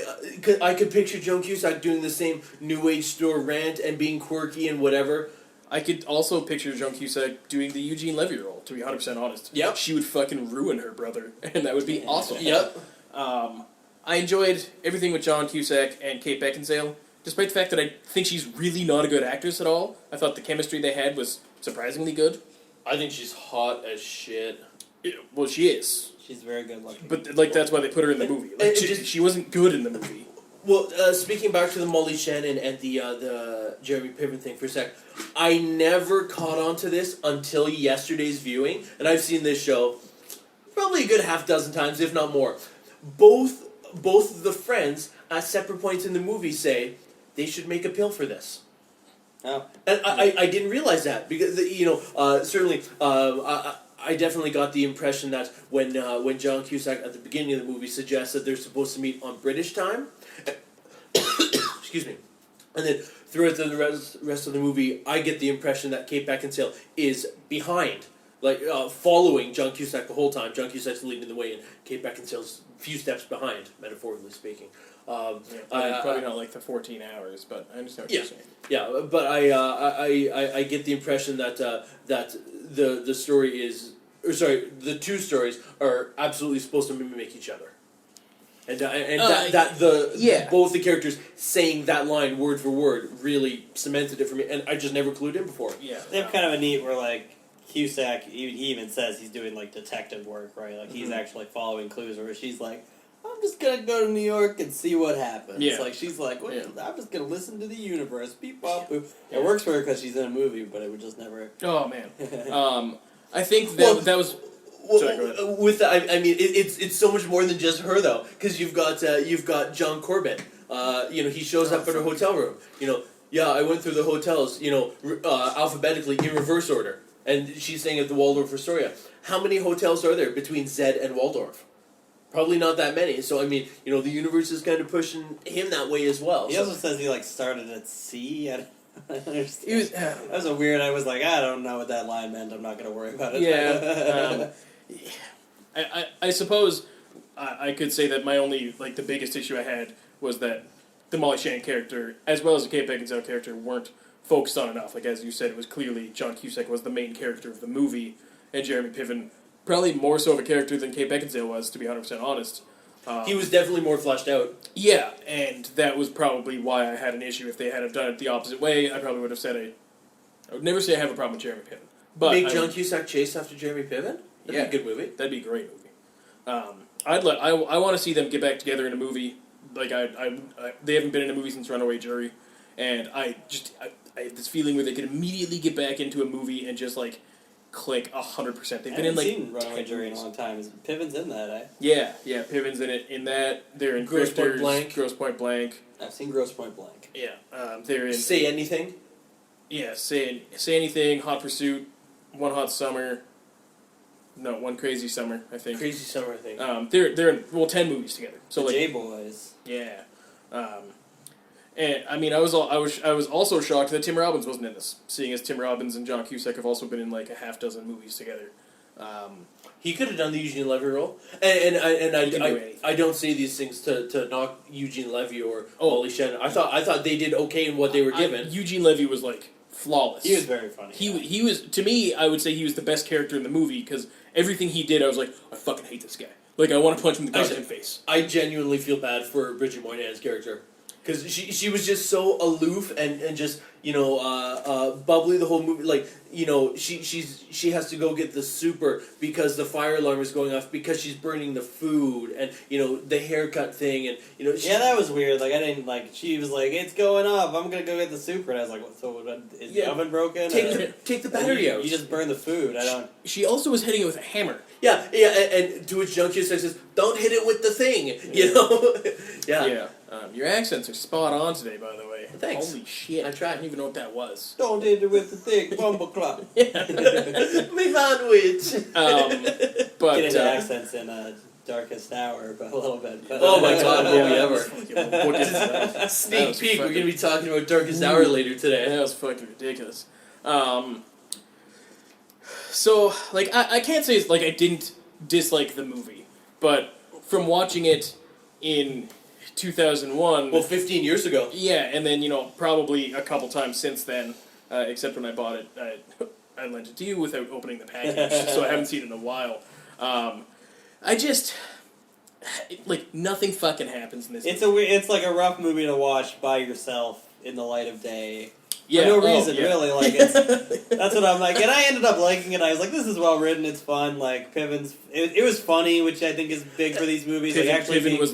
Speaker 3: I could picture Joan Cusack doing the same New Age store rant and being quirky and whatever.
Speaker 1: I could also picture Joan Cusack doing the Eugene Levy role, to be 100% honest.
Speaker 3: Yep.
Speaker 1: She would fucking ruin her brother, and that would be awesome.
Speaker 3: Yep.
Speaker 1: I enjoyed everything with John Cusack and Kate Beckinsale, despite the fact that I think she's really not a good actress at all. I thought the chemistry they had was surprisingly good.
Speaker 3: I think she's hot as shit.
Speaker 1: Well, she is.
Speaker 2: She's very good looking.
Speaker 1: But, like, that's why they put her in the movie. Like, she wasn't good in the movie.
Speaker 3: Well, speaking back to the Molly Shannon and the Jeremy Piven thing for a sec, I never caught on to this until yesterday's viewing, and I've seen this show probably a good half dozen times, if not more. Both of the friends at separate points in the movie say they should make a pill for this.
Speaker 2: Oh.
Speaker 3: And I didn't realize that because certainly I definitely got the impression that when John Cusack at the beginning of the movie suggests that they're supposed to meet on British time, excuse me, and then throughout the rest of the movie, I get the impression that Kate Beckinsale is behind, like following John Cusack the whole time. John Cusack's leading the way, and Kate Beckinsale's a few steps behind, metaphorically speaking.
Speaker 1: Probably not like the 14 hours, but I understand what you're saying.
Speaker 3: Yeah, but I get the impression that the story is, or sorry, the two stories are absolutely supposed to mimic each other, and both the characters saying that line word for word really cemented it for me, and I just never clued in before.
Speaker 1: Yeah,
Speaker 2: They have kind of a neat where like Cusack, he even says he's doing like detective work, right? Like he's actually following clues. Where she's like, I'm just gonna go to New York and see what happens.
Speaker 1: Yeah.
Speaker 2: Like she's like,
Speaker 1: Yeah.
Speaker 2: I'm just gonna listen to the universe. Beep bop boop. It works for her because she's in a movie, but it would just never.
Speaker 1: Oh man. I think that was. Sorry, go ahead.
Speaker 3: With that, I mean, it's so much more than just her though, because you've got John Corbett. He shows up in her hotel room. Yeah, I went through the hotels. Alphabetically in reverse order, and she's staying at the Waldorf Astoria. How many hotels are there between Zed and Waldorf? Probably not that many. So I mean, the universe is kind of pushing him that way as well.
Speaker 2: He
Speaker 3: So-
Speaker 2: also says he like started at sea. I don't understand.
Speaker 1: He was,
Speaker 2: That was a weird. I was like, I don't know what that line meant. I'm not gonna worry about it.
Speaker 1: Yeah. I suppose I could say that my only the biggest issue I had was that the Molly Shannon character, as well as the Kate Beckinsale character, weren't focused on enough. Like as you said, it was clearly John Cusack was the main character of the movie, and Jeremy Piven probably more so of a character than Kate Beckinsale was, to be 100% honest.
Speaker 3: he was definitely more fleshed out.
Speaker 1: Yeah, and that was probably why I had an issue. If they had done it the opposite way, I probably would have said I would never say I have a problem with Jeremy Piven. But
Speaker 3: Make John Cusack chase after Jeremy Piven? That'd be a good movie.
Speaker 1: That'd be a great movie. I want to see them get back together in a movie. Like they haven't been in a movie since Runaway Jury, and I have this feeling where they could immediately get back into a movie and just click 100%. They've
Speaker 2: I
Speaker 1: been in
Speaker 2: haven't seen Runaway
Speaker 1: 10
Speaker 2: Jury in a
Speaker 1: movies.
Speaker 2: long time. Piven's in that, eh?
Speaker 1: Yeah, Piven's in it. In that, they're in
Speaker 3: Grosse Pointe
Speaker 1: Grifters,
Speaker 3: Blank.
Speaker 1: Grosse Pointe Blank.
Speaker 2: I've seen Grosse Pointe Blank.
Speaker 1: Yeah, they're in.
Speaker 3: Say Anything?
Speaker 1: Yeah, say anything. Hot Pursuit, One Hot Summer. No, One Crazy Summer, I think.
Speaker 3: Crazy Summer, I think.
Speaker 1: They're in 10 movies together. So
Speaker 2: The J-Boys.
Speaker 1: yeah, and I mean I was also shocked that Tim Robbins wasn't in this, seeing as Tim Robbins and John Cusack have also been in a half dozen movies together.
Speaker 3: He could have done the Eugene Levy role, and
Speaker 1: He can do anything.
Speaker 3: I don't say these things to knock Eugene Levy or Molly Shannon. I thought they did okay in what they were given.
Speaker 1: Eugene Levy was like flawless.
Speaker 2: He was very funny.
Speaker 1: He was, to me, I would say he was the best character in the movie because everything he did, I was like, I fucking hate this guy. Like, I want to punch him in the goddamn face.
Speaker 3: I genuinely feel bad for Bridget Moynihan's character. Because she was just so aloof and just, bubbly the whole movie. Like, she has to go get the super because the fire alarm is going off because she's burning the food and, the haircut thing and,
Speaker 2: yeah, that was weird. Like, I didn't, she was like, it's going up, I'm going to go get the super. And I was like, what, so is the oven broken?
Speaker 3: Take the battery out.
Speaker 2: You just burn the food. I don't...
Speaker 1: She also was hitting it with a hammer.
Speaker 3: Yeah, and to which John Cusack says, don't hit it with the thing,
Speaker 1: Yeah. Your accents are spot on today, by the way.
Speaker 3: Thanks.
Speaker 1: Holy shit.
Speaker 3: I tried.
Speaker 1: I don't even know what that was.
Speaker 2: Don't hit it with the thing, bumble clock.
Speaker 3: Me sandwich.
Speaker 1: But
Speaker 2: Get into accents in Darkest Hour, but a little bit. But,
Speaker 3: oh my god, will we
Speaker 1: ever.
Speaker 3: Sneak peek, we're going to be talking about Darkest Hour later today.
Speaker 1: That was fucking ridiculous. So, I can't say it's like I didn't dislike the movie, but from watching it in 2001...
Speaker 3: Well, 15 years ago.
Speaker 1: Yeah, and then, probably a couple times since then, except when I bought it, I lent it to you without opening the package, so I haven't seen it in a while. I just... nothing fucking happens in this movie.
Speaker 2: It's like a rough movie to watch by yourself in the light of day.
Speaker 1: Yeah,
Speaker 2: for no reason,
Speaker 1: yeah.
Speaker 2: really. That's what I'm like. And I ended up liking it. I was like, this is well written, it's fun. Piven's... It was funny, which I think is big for these movies.
Speaker 1: Piven was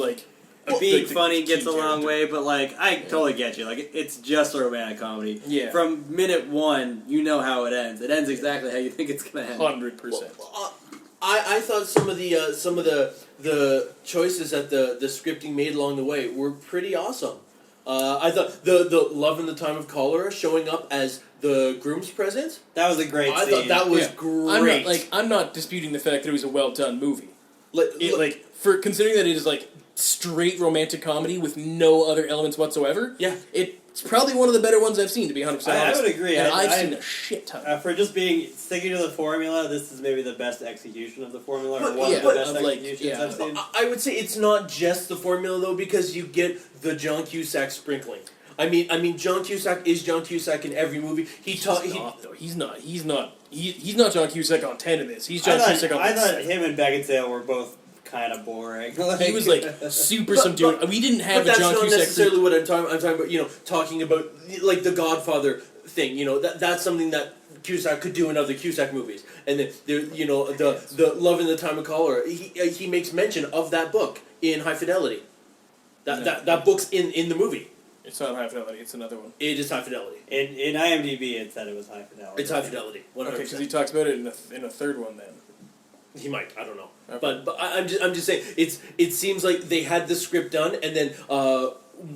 Speaker 2: being funny gets a long way, but I totally get you. It's just a romantic comedy.
Speaker 1: Yeah.
Speaker 2: From minute one, you know how it ends. It ends exactly how you think it's gonna end.
Speaker 1: 100%.
Speaker 3: I thought some of the choices that the scripting made along the way were pretty awesome. I thought the Love in the Time of Cholera showing up as the groom's present.
Speaker 2: That was a great scene.
Speaker 3: I thought that was great.
Speaker 1: I'm not disputing the fact that it was a well done movie.
Speaker 3: For
Speaker 1: considering that it is straight romantic comedy with no other elements whatsoever.
Speaker 3: Yeah,
Speaker 1: it's probably one of the better ones I've seen, to be 100% honest.
Speaker 2: I would agree.
Speaker 1: And I've seen a shit ton.
Speaker 2: For just sticking to the formula, this is maybe the best execution of the formula, or one
Speaker 3: yeah,
Speaker 2: of the best executions
Speaker 1: yeah.
Speaker 2: I've seen.
Speaker 3: I would say it's not just the formula though, because you get the John Cusack sprinkling. I mean, John Cusack is John Cusack in every movie. He's not John Cusack on 10 in this. He's John Cusack on 6.
Speaker 2: I thought him and Beckinsale were both kind of boring.
Speaker 1: He was super subdued. We didn't have a John Cusack.
Speaker 3: But that's not necessarily what I'm talking about. Talking about the Godfather thing. That's something that Cusack could do in other Cusack movies. And then there, the Love in the Time of Cholera. He makes mention of that book in High Fidelity. That book's in the movie.
Speaker 1: It's not High Fidelity. It's another one.
Speaker 3: It is High Fidelity.
Speaker 2: In IMDb, it said it was High Fidelity.
Speaker 3: It's High Fidelity. 100%.
Speaker 1: Okay, because he talks about it in a third one then.
Speaker 3: He might. I don't know.
Speaker 1: Okay.
Speaker 3: But I'm just saying it seems like they had the script done, and then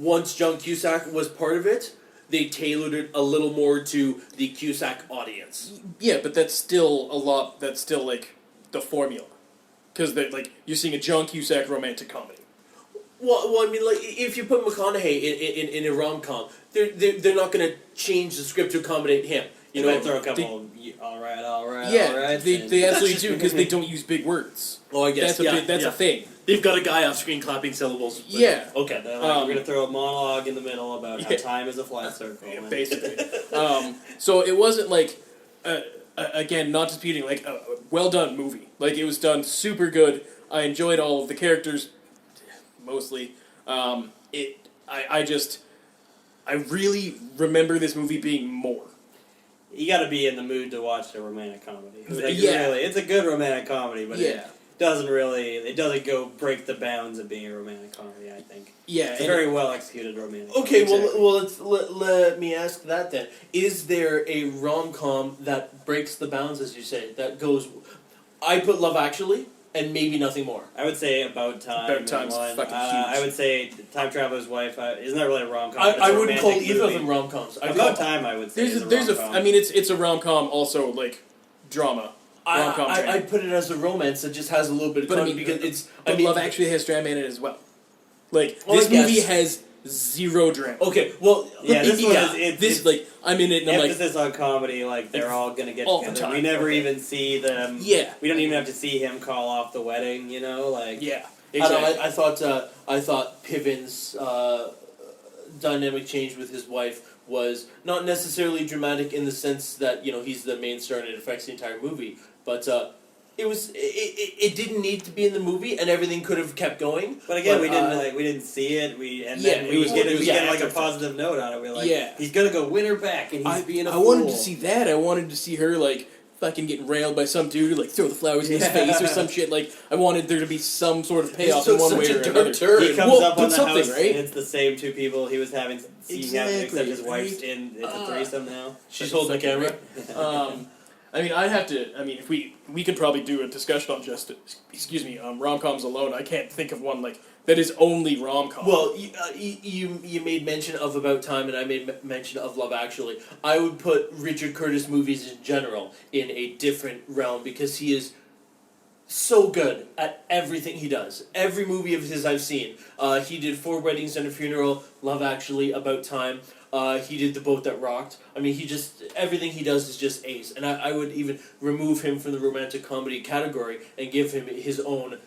Speaker 3: once John Cusack was part of it, they tailored it a little more to the Cusack audience.
Speaker 1: Yeah, but that's still a lot. That's still the formula, because you're seeing a John Cusack romantic comedy.
Speaker 3: Well, I mean, if you put McConaughey in a rom-com, they're not going to change the script to accommodate him.
Speaker 2: You might throw a couple. All right.
Speaker 1: Yeah,
Speaker 2: all right,
Speaker 1: they absolutely do, because they don't use big words.
Speaker 3: Oh, I guess
Speaker 1: that's a thing.
Speaker 3: They've got a guy off screen clapping syllables.
Speaker 1: Yeah.
Speaker 3: Okay.
Speaker 2: We're going to throw a monologue in the middle about how time is a flat circle.
Speaker 1: Yeah, basically. So it wasn't again, not disputing, a well done movie. It was done super good. I enjoyed all of the characters, mostly. I really remember this movie being more.
Speaker 2: You got to be in the mood to watch a romantic comedy.
Speaker 1: Yeah.
Speaker 2: Really, it's a good romantic comedy, but
Speaker 1: yeah.
Speaker 2: It doesn't go break the bounds of being a romantic comedy, I think.
Speaker 1: Yeah.
Speaker 2: It's a very well executed romantic
Speaker 3: Okay,
Speaker 2: comedy.
Speaker 3: well, let me ask that then. Is there a rom-com that breaks the bounds, as you say, that goes... I put Love Actually, and maybe nothing more.
Speaker 2: I would say About Time.
Speaker 1: About Time's fucking huge.
Speaker 2: I would say Time Traveler's Wife. Isn't that really a rom-com?
Speaker 3: I wouldn't call either of them rom-coms.
Speaker 2: About Time, I would say, is a rom-com.
Speaker 1: I mean, it's a rom-com, also, drama. Rom-com
Speaker 3: I'd put it as a romance that just has a little bit of comedy, because it's...
Speaker 1: Love Actually has drama in it as well.
Speaker 3: I
Speaker 1: This movie
Speaker 3: guess.
Speaker 1: has zero drama.
Speaker 3: Okay, well,
Speaker 2: Yeah, this one is
Speaker 1: This like I'm in it and I'm like,
Speaker 2: emphasis on comedy. Like they're all gonna get
Speaker 1: all the
Speaker 2: together.
Speaker 1: time.
Speaker 2: We never
Speaker 1: Okay.
Speaker 2: even see them.
Speaker 1: yeah,
Speaker 2: We don't even have to see him call off the wedding. You know, like
Speaker 1: yeah,
Speaker 3: I don't know,
Speaker 1: exactly.
Speaker 3: I thought Piven's dynamic change with his wife was not necessarily dramatic in the sense that he's the main star and it affects the entire movie, but it didn't need to be in the movie and everything could have kept going.
Speaker 2: But again, we didn't see it. Then we get like a positive note on it. We're like, he's gonna go win her back, and he's being a
Speaker 1: I
Speaker 2: fool.
Speaker 1: wanted to see that. I wanted to see her like fucking getting railed by some dude who like throw the flowers in his face or some shit. Like I wanted there to be some sort of payoff in one way or another.
Speaker 2: He comes up on the house,
Speaker 1: right?
Speaker 2: and it's the same two people he was having except his wife's
Speaker 1: right?
Speaker 2: in. It's a threesome now.
Speaker 3: She's holding the camera.
Speaker 1: I mean, I'd have to. I mean, if we could probably do a discussion on just rom-coms alone. I can't think of one like that is only rom-com.
Speaker 3: Well, you made mention of About Time, and I made mention of Love Actually. I would put Richard Curtis movies in general in a different realm because he is so good at everything he does. Every movie of his I've seen. He did Four Weddings and a Funeral, Love Actually, About Time. He did The Boat That Rocked. I mean, everything he does is just ace. And I would even remove him from the romantic comedy category and give him his own,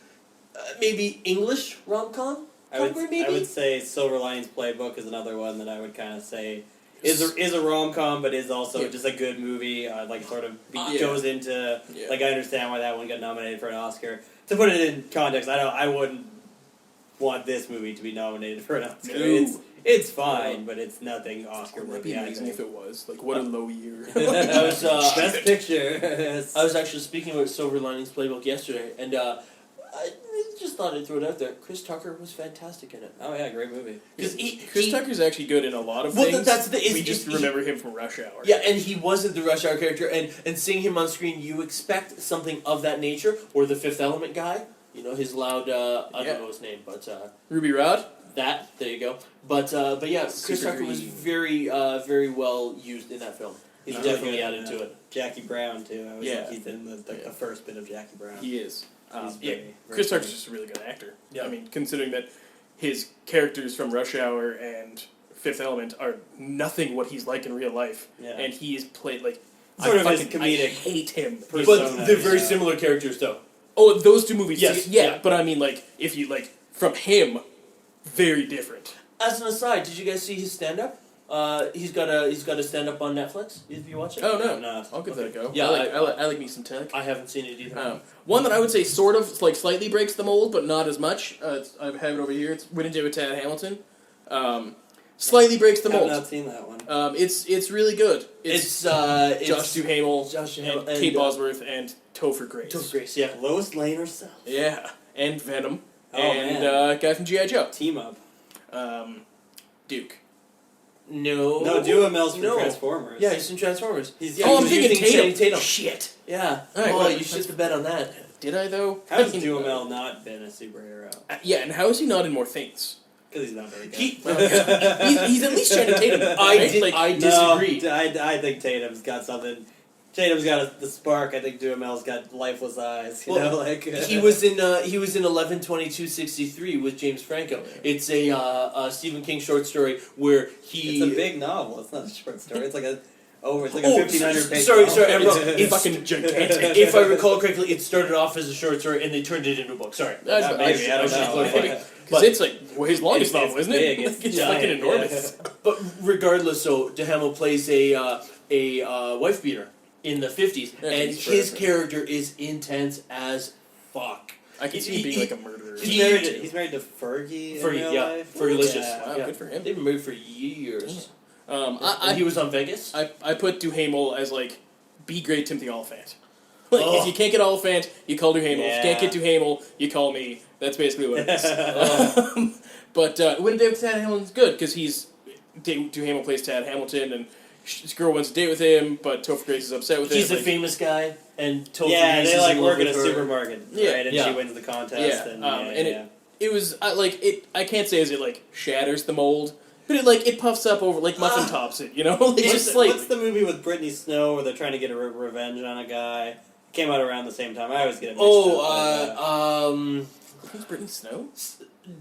Speaker 3: maybe English rom-com category, maybe?
Speaker 2: I would say Silver Linings Playbook is another one that I would kind of say is a rom-com, but is also just a good movie. Goes into like I understand why that one got nominated for an Oscar. To put it in context, I wouldn't want this movie to be nominated for an Oscar.
Speaker 1: No.
Speaker 2: It's fine, but it's nothing Oscar
Speaker 1: It'd be
Speaker 2: worthy.
Speaker 1: amazing if it was. Like, what a low year.
Speaker 3: I was,
Speaker 2: Best Picture.
Speaker 3: I was actually speaking about Silver Linings Playbook yesterday, and I just thought I'd throw it out there. Chris Tucker was fantastic in it.
Speaker 2: Oh yeah, great movie.
Speaker 3: Because
Speaker 1: Chris Tucker's actually good in a lot of
Speaker 3: Well,
Speaker 1: things.
Speaker 3: that's
Speaker 1: we just remember him from Rush Hour.
Speaker 3: Yeah, and he wasn't the Rush Hour character, and seeing him on screen, you expect something of that nature, or the Fifth Element guy. His loud, I don't know his name, but...
Speaker 1: Ruby Rod?
Speaker 3: There you go. But yeah, Chris Tucker was very, very well used in that film. He's definitely added to it.
Speaker 2: Jackie Brown too. I was like he's in the first bit of Jackie Brown.
Speaker 1: He is.
Speaker 2: Very
Speaker 1: Chris Tucker's just a really good actor.
Speaker 3: Yeah.
Speaker 1: I mean, considering that his characters from Rush Hour and Fifth Element are nothing what he's like in real life, and he is played like
Speaker 2: sort of his comedic.
Speaker 1: I hate him.
Speaker 3: But they're very similar characters, though.
Speaker 1: Oh, those two movies.
Speaker 3: Yes.
Speaker 1: Yeah, but I mean, like, if you like from him, very different.
Speaker 3: As an aside, did you guys see his stand-up? He's got a stand-up on Netflix. Did you watch it?
Speaker 1: Oh no,
Speaker 2: I'm not.
Speaker 1: I'll give that a go.
Speaker 3: Yeah,
Speaker 1: I like me some tech.
Speaker 3: I haven't seen it either.
Speaker 1: One that I would say sort of like slightly breaks the mold, but not as much. I have it over here. It's Win and Day with Tad Hamilton. Slightly breaks the mold.
Speaker 2: I've not seen that one.
Speaker 1: It's really good. It's Josh Duhamel,
Speaker 3: and
Speaker 1: Kate Bosworth, and Topher Grace.
Speaker 3: Topher Grace, yeah.
Speaker 2: Lois Lane herself.
Speaker 1: Yeah, and Venom,
Speaker 2: Oh,
Speaker 1: and guy from G.I. Joe,
Speaker 2: Team up.
Speaker 1: Duke.
Speaker 3: No,
Speaker 2: Duhamel's from Transformers.
Speaker 3: Yeah, he's in Transformers.
Speaker 1: I'm thinking
Speaker 3: Channing
Speaker 1: Tatum. Shit.
Speaker 3: Yeah.
Speaker 1: All right,
Speaker 3: oh,
Speaker 1: well,
Speaker 3: you shit the bed on that.
Speaker 1: Did I though?
Speaker 2: How has Duhamel not been a superhero?
Speaker 1: Yeah, and how is he not in more things?
Speaker 2: Because he's not very good.
Speaker 1: He's at least Channing Tatum.
Speaker 3: I disagree.
Speaker 2: No, I think Tatum's got something. Tatum's got the spark. I think Duhamel's got lifeless eyes. You know, like
Speaker 3: he was in 11/22/63 with James Franco. It's a Stephen King short story where he.
Speaker 2: It's a big novel. It's not a short story. It's like a 1,500 page.
Speaker 3: Sorry,
Speaker 2: novel.
Speaker 3: I'm wrong.
Speaker 1: It's fucking gigantic.
Speaker 3: If I recall correctly, it started off as a short story and they turned it into a book. Sorry,
Speaker 2: maybe I don't know.
Speaker 1: Because it's like his longest
Speaker 2: It's
Speaker 1: novel, isn't
Speaker 2: big,
Speaker 1: it?
Speaker 2: it's
Speaker 1: It's
Speaker 2: giant,
Speaker 1: fucking enormous.
Speaker 3: But regardless, so Duhamel plays a wife beater in the 50s, and his character is intense as fuck.
Speaker 1: I can see him being like a murderer.
Speaker 2: He's married to Fergie in real life.
Speaker 3: Fergalicious.
Speaker 1: Wow, good for him.
Speaker 3: They've been married for years.
Speaker 1: And
Speaker 3: he was on Vegas.
Speaker 1: I put Duhamel as like B grade Timothy Oliphant. Like if you can't get Oliphant, you call Duhamel. If you can't get Duhamel, you call me. That's basically what it is. But Win Day with Tad Hamilton's good because Duhamel plays Tad Hamilton and this girl wants to date with him, but Topher Grace is upset with him.
Speaker 3: He's a famous guy, and Topher Grace
Speaker 2: they
Speaker 3: is
Speaker 2: like
Speaker 3: in
Speaker 2: work
Speaker 3: love
Speaker 2: at a
Speaker 3: with her.
Speaker 2: supermarket, right? And she wins the contest.
Speaker 1: It was I can't say as it like shatters the mold, but it puffs up over like muffin tops it, you know.
Speaker 2: What's the movie with Brittany Snow where they're trying to get a revenge on a guy? Came out around the same time. I always get it mixed up.
Speaker 1: Who's Brittany Snow?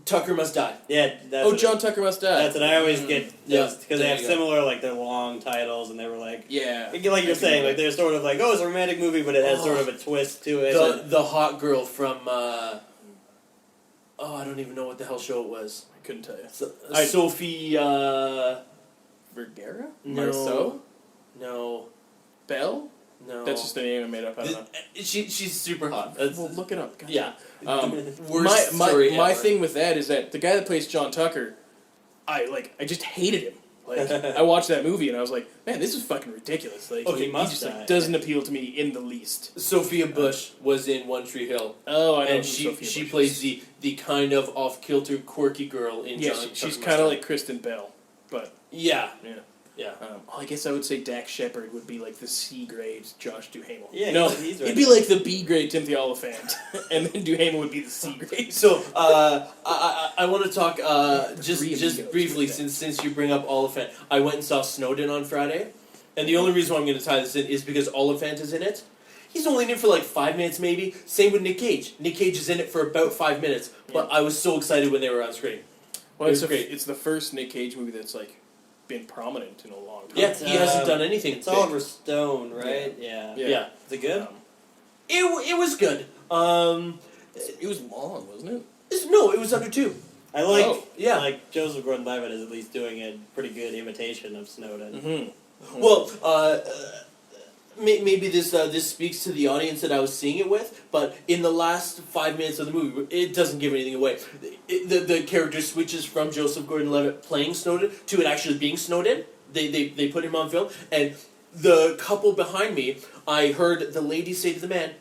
Speaker 3: Tucker Must Die.
Speaker 2: Yeah, that's
Speaker 1: Oh,
Speaker 2: what
Speaker 1: John Tucker Must Die.
Speaker 2: That's what I always get.
Speaker 3: Yeah,
Speaker 2: Because they have
Speaker 3: there you go.
Speaker 2: similar, like, they're long titles, and they were like,
Speaker 1: Yeah.
Speaker 2: like you're saying, like they're sort of like, oh, it's a romantic movie, but it has sort of a twist to it.
Speaker 3: The hot girl from I don't even know what the hell show it was.
Speaker 1: I couldn't tell you.
Speaker 3: Sophie
Speaker 1: Vergara?
Speaker 3: no.
Speaker 1: Marceau?
Speaker 3: No.
Speaker 1: Bell?
Speaker 3: No.
Speaker 1: That's just the name I made up. I don't know.
Speaker 3: She's super hot.
Speaker 1: Well, look it up. God.
Speaker 3: Yeah.
Speaker 1: My
Speaker 3: story ever.
Speaker 1: thing with that is that the guy that plays John Tucker, I just hated him. Like I watched that movie and I was like, man, this is fucking ridiculous. Like
Speaker 2: Okay,
Speaker 1: he
Speaker 2: Must
Speaker 1: just
Speaker 2: Die.
Speaker 1: like doesn't appeal to me in the least.
Speaker 3: Sophia Bush was in One Tree Hill.
Speaker 1: Oh, I know.
Speaker 3: And
Speaker 1: who
Speaker 3: she
Speaker 1: Sophia Bush
Speaker 3: plays
Speaker 1: is.
Speaker 3: the kind of off kilter quirky girl in
Speaker 1: Yeah,
Speaker 3: John
Speaker 1: she's
Speaker 3: Tucker
Speaker 1: kind of
Speaker 3: Must
Speaker 1: like Kristen Bell, but
Speaker 3: Die. Yeah.
Speaker 1: yeah. I guess I would say Dax Shepard would be like the C grade Josh Duhamel.
Speaker 2: Yeah,
Speaker 1: no,
Speaker 2: he's right.
Speaker 1: he'd be like the B grade Timothy Oliphant, and then Duhamel would be the C grade.
Speaker 3: So I want to talk just
Speaker 1: Three amigos
Speaker 3: briefly
Speaker 1: with that.
Speaker 3: since you bring up Oliphant. I went and saw Snowden on Friday, and the only reason why I'm going to tie this in is because Oliphant is in it. He's only in it for like 5 minutes, maybe. Same with Nick Cage. Nick Cage is in it for about 5 minutes, but I was so excited when they were on screen.
Speaker 1: Well,
Speaker 3: It was
Speaker 1: it's
Speaker 3: great.
Speaker 1: It's the first Nick Cage movie that's like been prominent in a long time.
Speaker 3: Yeah, he hasn't done anything.
Speaker 2: It's
Speaker 3: big.
Speaker 2: Oliver Stone, right? Yeah.
Speaker 3: Yeah.
Speaker 2: Is it good?
Speaker 3: It was good.
Speaker 1: It was long, wasn't it?
Speaker 3: No, it was under 2.
Speaker 2: I like,
Speaker 1: Oh,
Speaker 3: yeah.
Speaker 2: like Joseph Gordon-Levitt is at least doing a pretty good imitation of Snowden.
Speaker 1: Mm-hmm.
Speaker 3: Well, maybe this speaks to the audience that I was seeing it with, but in the last 5 minutes of the movie, it doesn't give anything away. The character switches from Joseph Gordon-Levitt playing Snowden to it actually being Snowden. They put him on film, and the couple behind me, I heard the lady say to the man,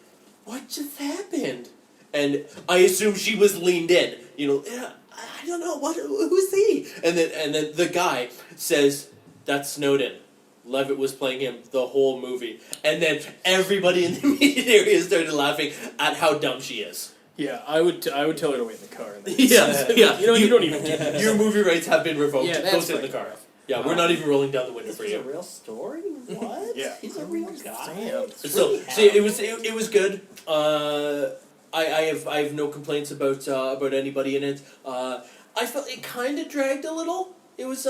Speaker 3: "What just happened?" And I assumed she was leaned in. You know, "Yeah, I don't know who's he?" And then the guy says, "That's Snowden." Levitt was playing him the whole movie, and then everybody in the immediate area started laughing at how dumb she is.
Speaker 1: Yeah, I would tell her to wait in the car. And then
Speaker 3: Yeah.
Speaker 1: You know, you don't even get it.
Speaker 3: Your movie rights have been revoked.
Speaker 1: Yeah,
Speaker 3: Go
Speaker 1: that's
Speaker 3: sit in the
Speaker 1: right.
Speaker 3: car. Yeah, we're not even rolling down the window
Speaker 2: This
Speaker 3: for
Speaker 2: is a
Speaker 3: you.
Speaker 2: real story? What?
Speaker 1: Yeah.
Speaker 2: He's a real guy?
Speaker 1: Damn.
Speaker 3: So it was good. I have no complaints about anybody in it. I felt it kind of dragged a little. It was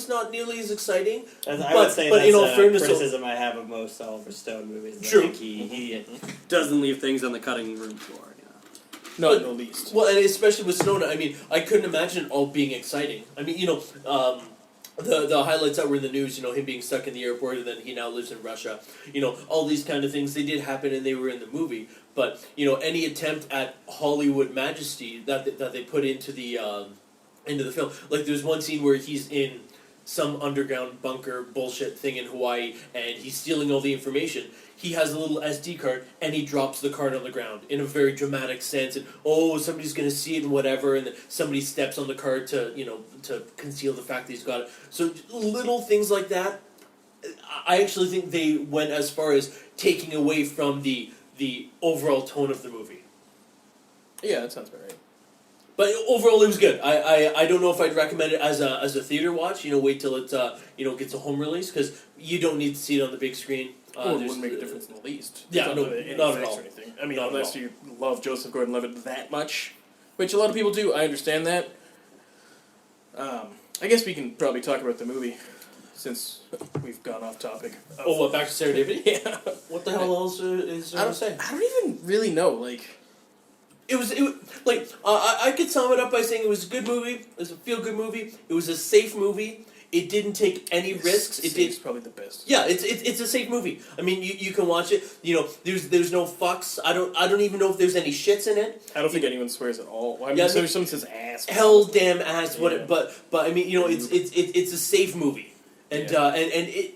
Speaker 3: not nearly as exciting.
Speaker 2: I would say
Speaker 3: but
Speaker 2: that's
Speaker 3: in all
Speaker 2: a
Speaker 3: fairness,
Speaker 2: criticism I have of most Oliver Stone movies.
Speaker 3: True.
Speaker 2: I think he doesn't leave things on the cutting room floor.
Speaker 1: Not in the least.
Speaker 3: Well, and especially with Snowden, I mean, I couldn't imagine all being exciting. I mean, the highlights that were in the news, him being stuck in the airport, and then he now lives in Russia. All these kind of things, they did happen, and they were in the movie. But any attempt at Hollywood majesty that they put into the film, like there's one scene where he's in some underground bunker bullshit thing in Hawaii, and he's stealing all the information. He has a little SD card, and he drops the card on the ground in a very dramatic sense, and somebody's gonna see it and whatever, and then somebody steps on the card to conceal the fact that he's got it. So little things like that. I actually think they went as far as taking away from the overall tone of the movie.
Speaker 1: Yeah, that sounds about right.
Speaker 3: But overall, it was good. I don't know if I'd recommend it as a theater watch. Wait till it gets a home release, because you don't need to see it on the big screen.
Speaker 1: Well, it wouldn't make a difference in the least.
Speaker 3: Yeah,
Speaker 1: It's
Speaker 3: no,
Speaker 1: any
Speaker 3: not at
Speaker 1: effects
Speaker 3: all.
Speaker 1: Or anything. I mean,
Speaker 3: Not at
Speaker 1: unless
Speaker 3: all.
Speaker 1: you love Joseph Gordon-Levitt that much, which a lot of people do. I understand that. I guess we can probably talk about the movie since we've gone off topic.
Speaker 3: What, back to Serendipity?
Speaker 1: Yeah.
Speaker 3: What the hell else is there to say?
Speaker 1: I don't even really know. Like,
Speaker 3: It was like I could sum it up by saying it was a good movie. It was a feel-good movie. It was a safe movie. It didn't take any risks. It did.
Speaker 1: It's probably the best.
Speaker 3: Yeah, it's a safe movie. I mean, you can watch it. There's no fucks. I don't even know if there's any shits in it.
Speaker 1: I don't think anyone swears at all. Well, I mean,
Speaker 3: Yeah,
Speaker 1: so someone says ass.
Speaker 3: Hell, damn ass.
Speaker 1: Yeah.
Speaker 3: But I mean, it's a safe movie, and I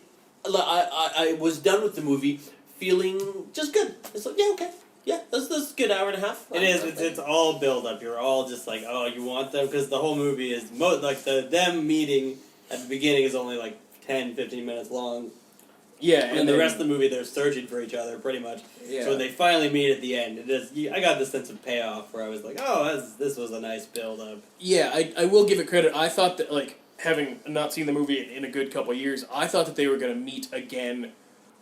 Speaker 3: was done with the movie feeling just good. It's like, yeah, okay. Yeah, that's a good hour and a half.
Speaker 2: It is. It's all build up. You're all just like, oh, you want them, because the whole movie is them meeting at the beginning is only like 10, 15 minutes long,
Speaker 1: Yeah,
Speaker 2: and the rest of the movie they're searching for each other pretty much.
Speaker 1: Yeah.
Speaker 2: So when they finally meet at the end, it is. I got this sense of payoff where I was like, oh, this was a nice build up.
Speaker 1: Yeah, I will give it credit. I thought that, like, having not seen the movie in a good couple of years, I thought that they were going to meet again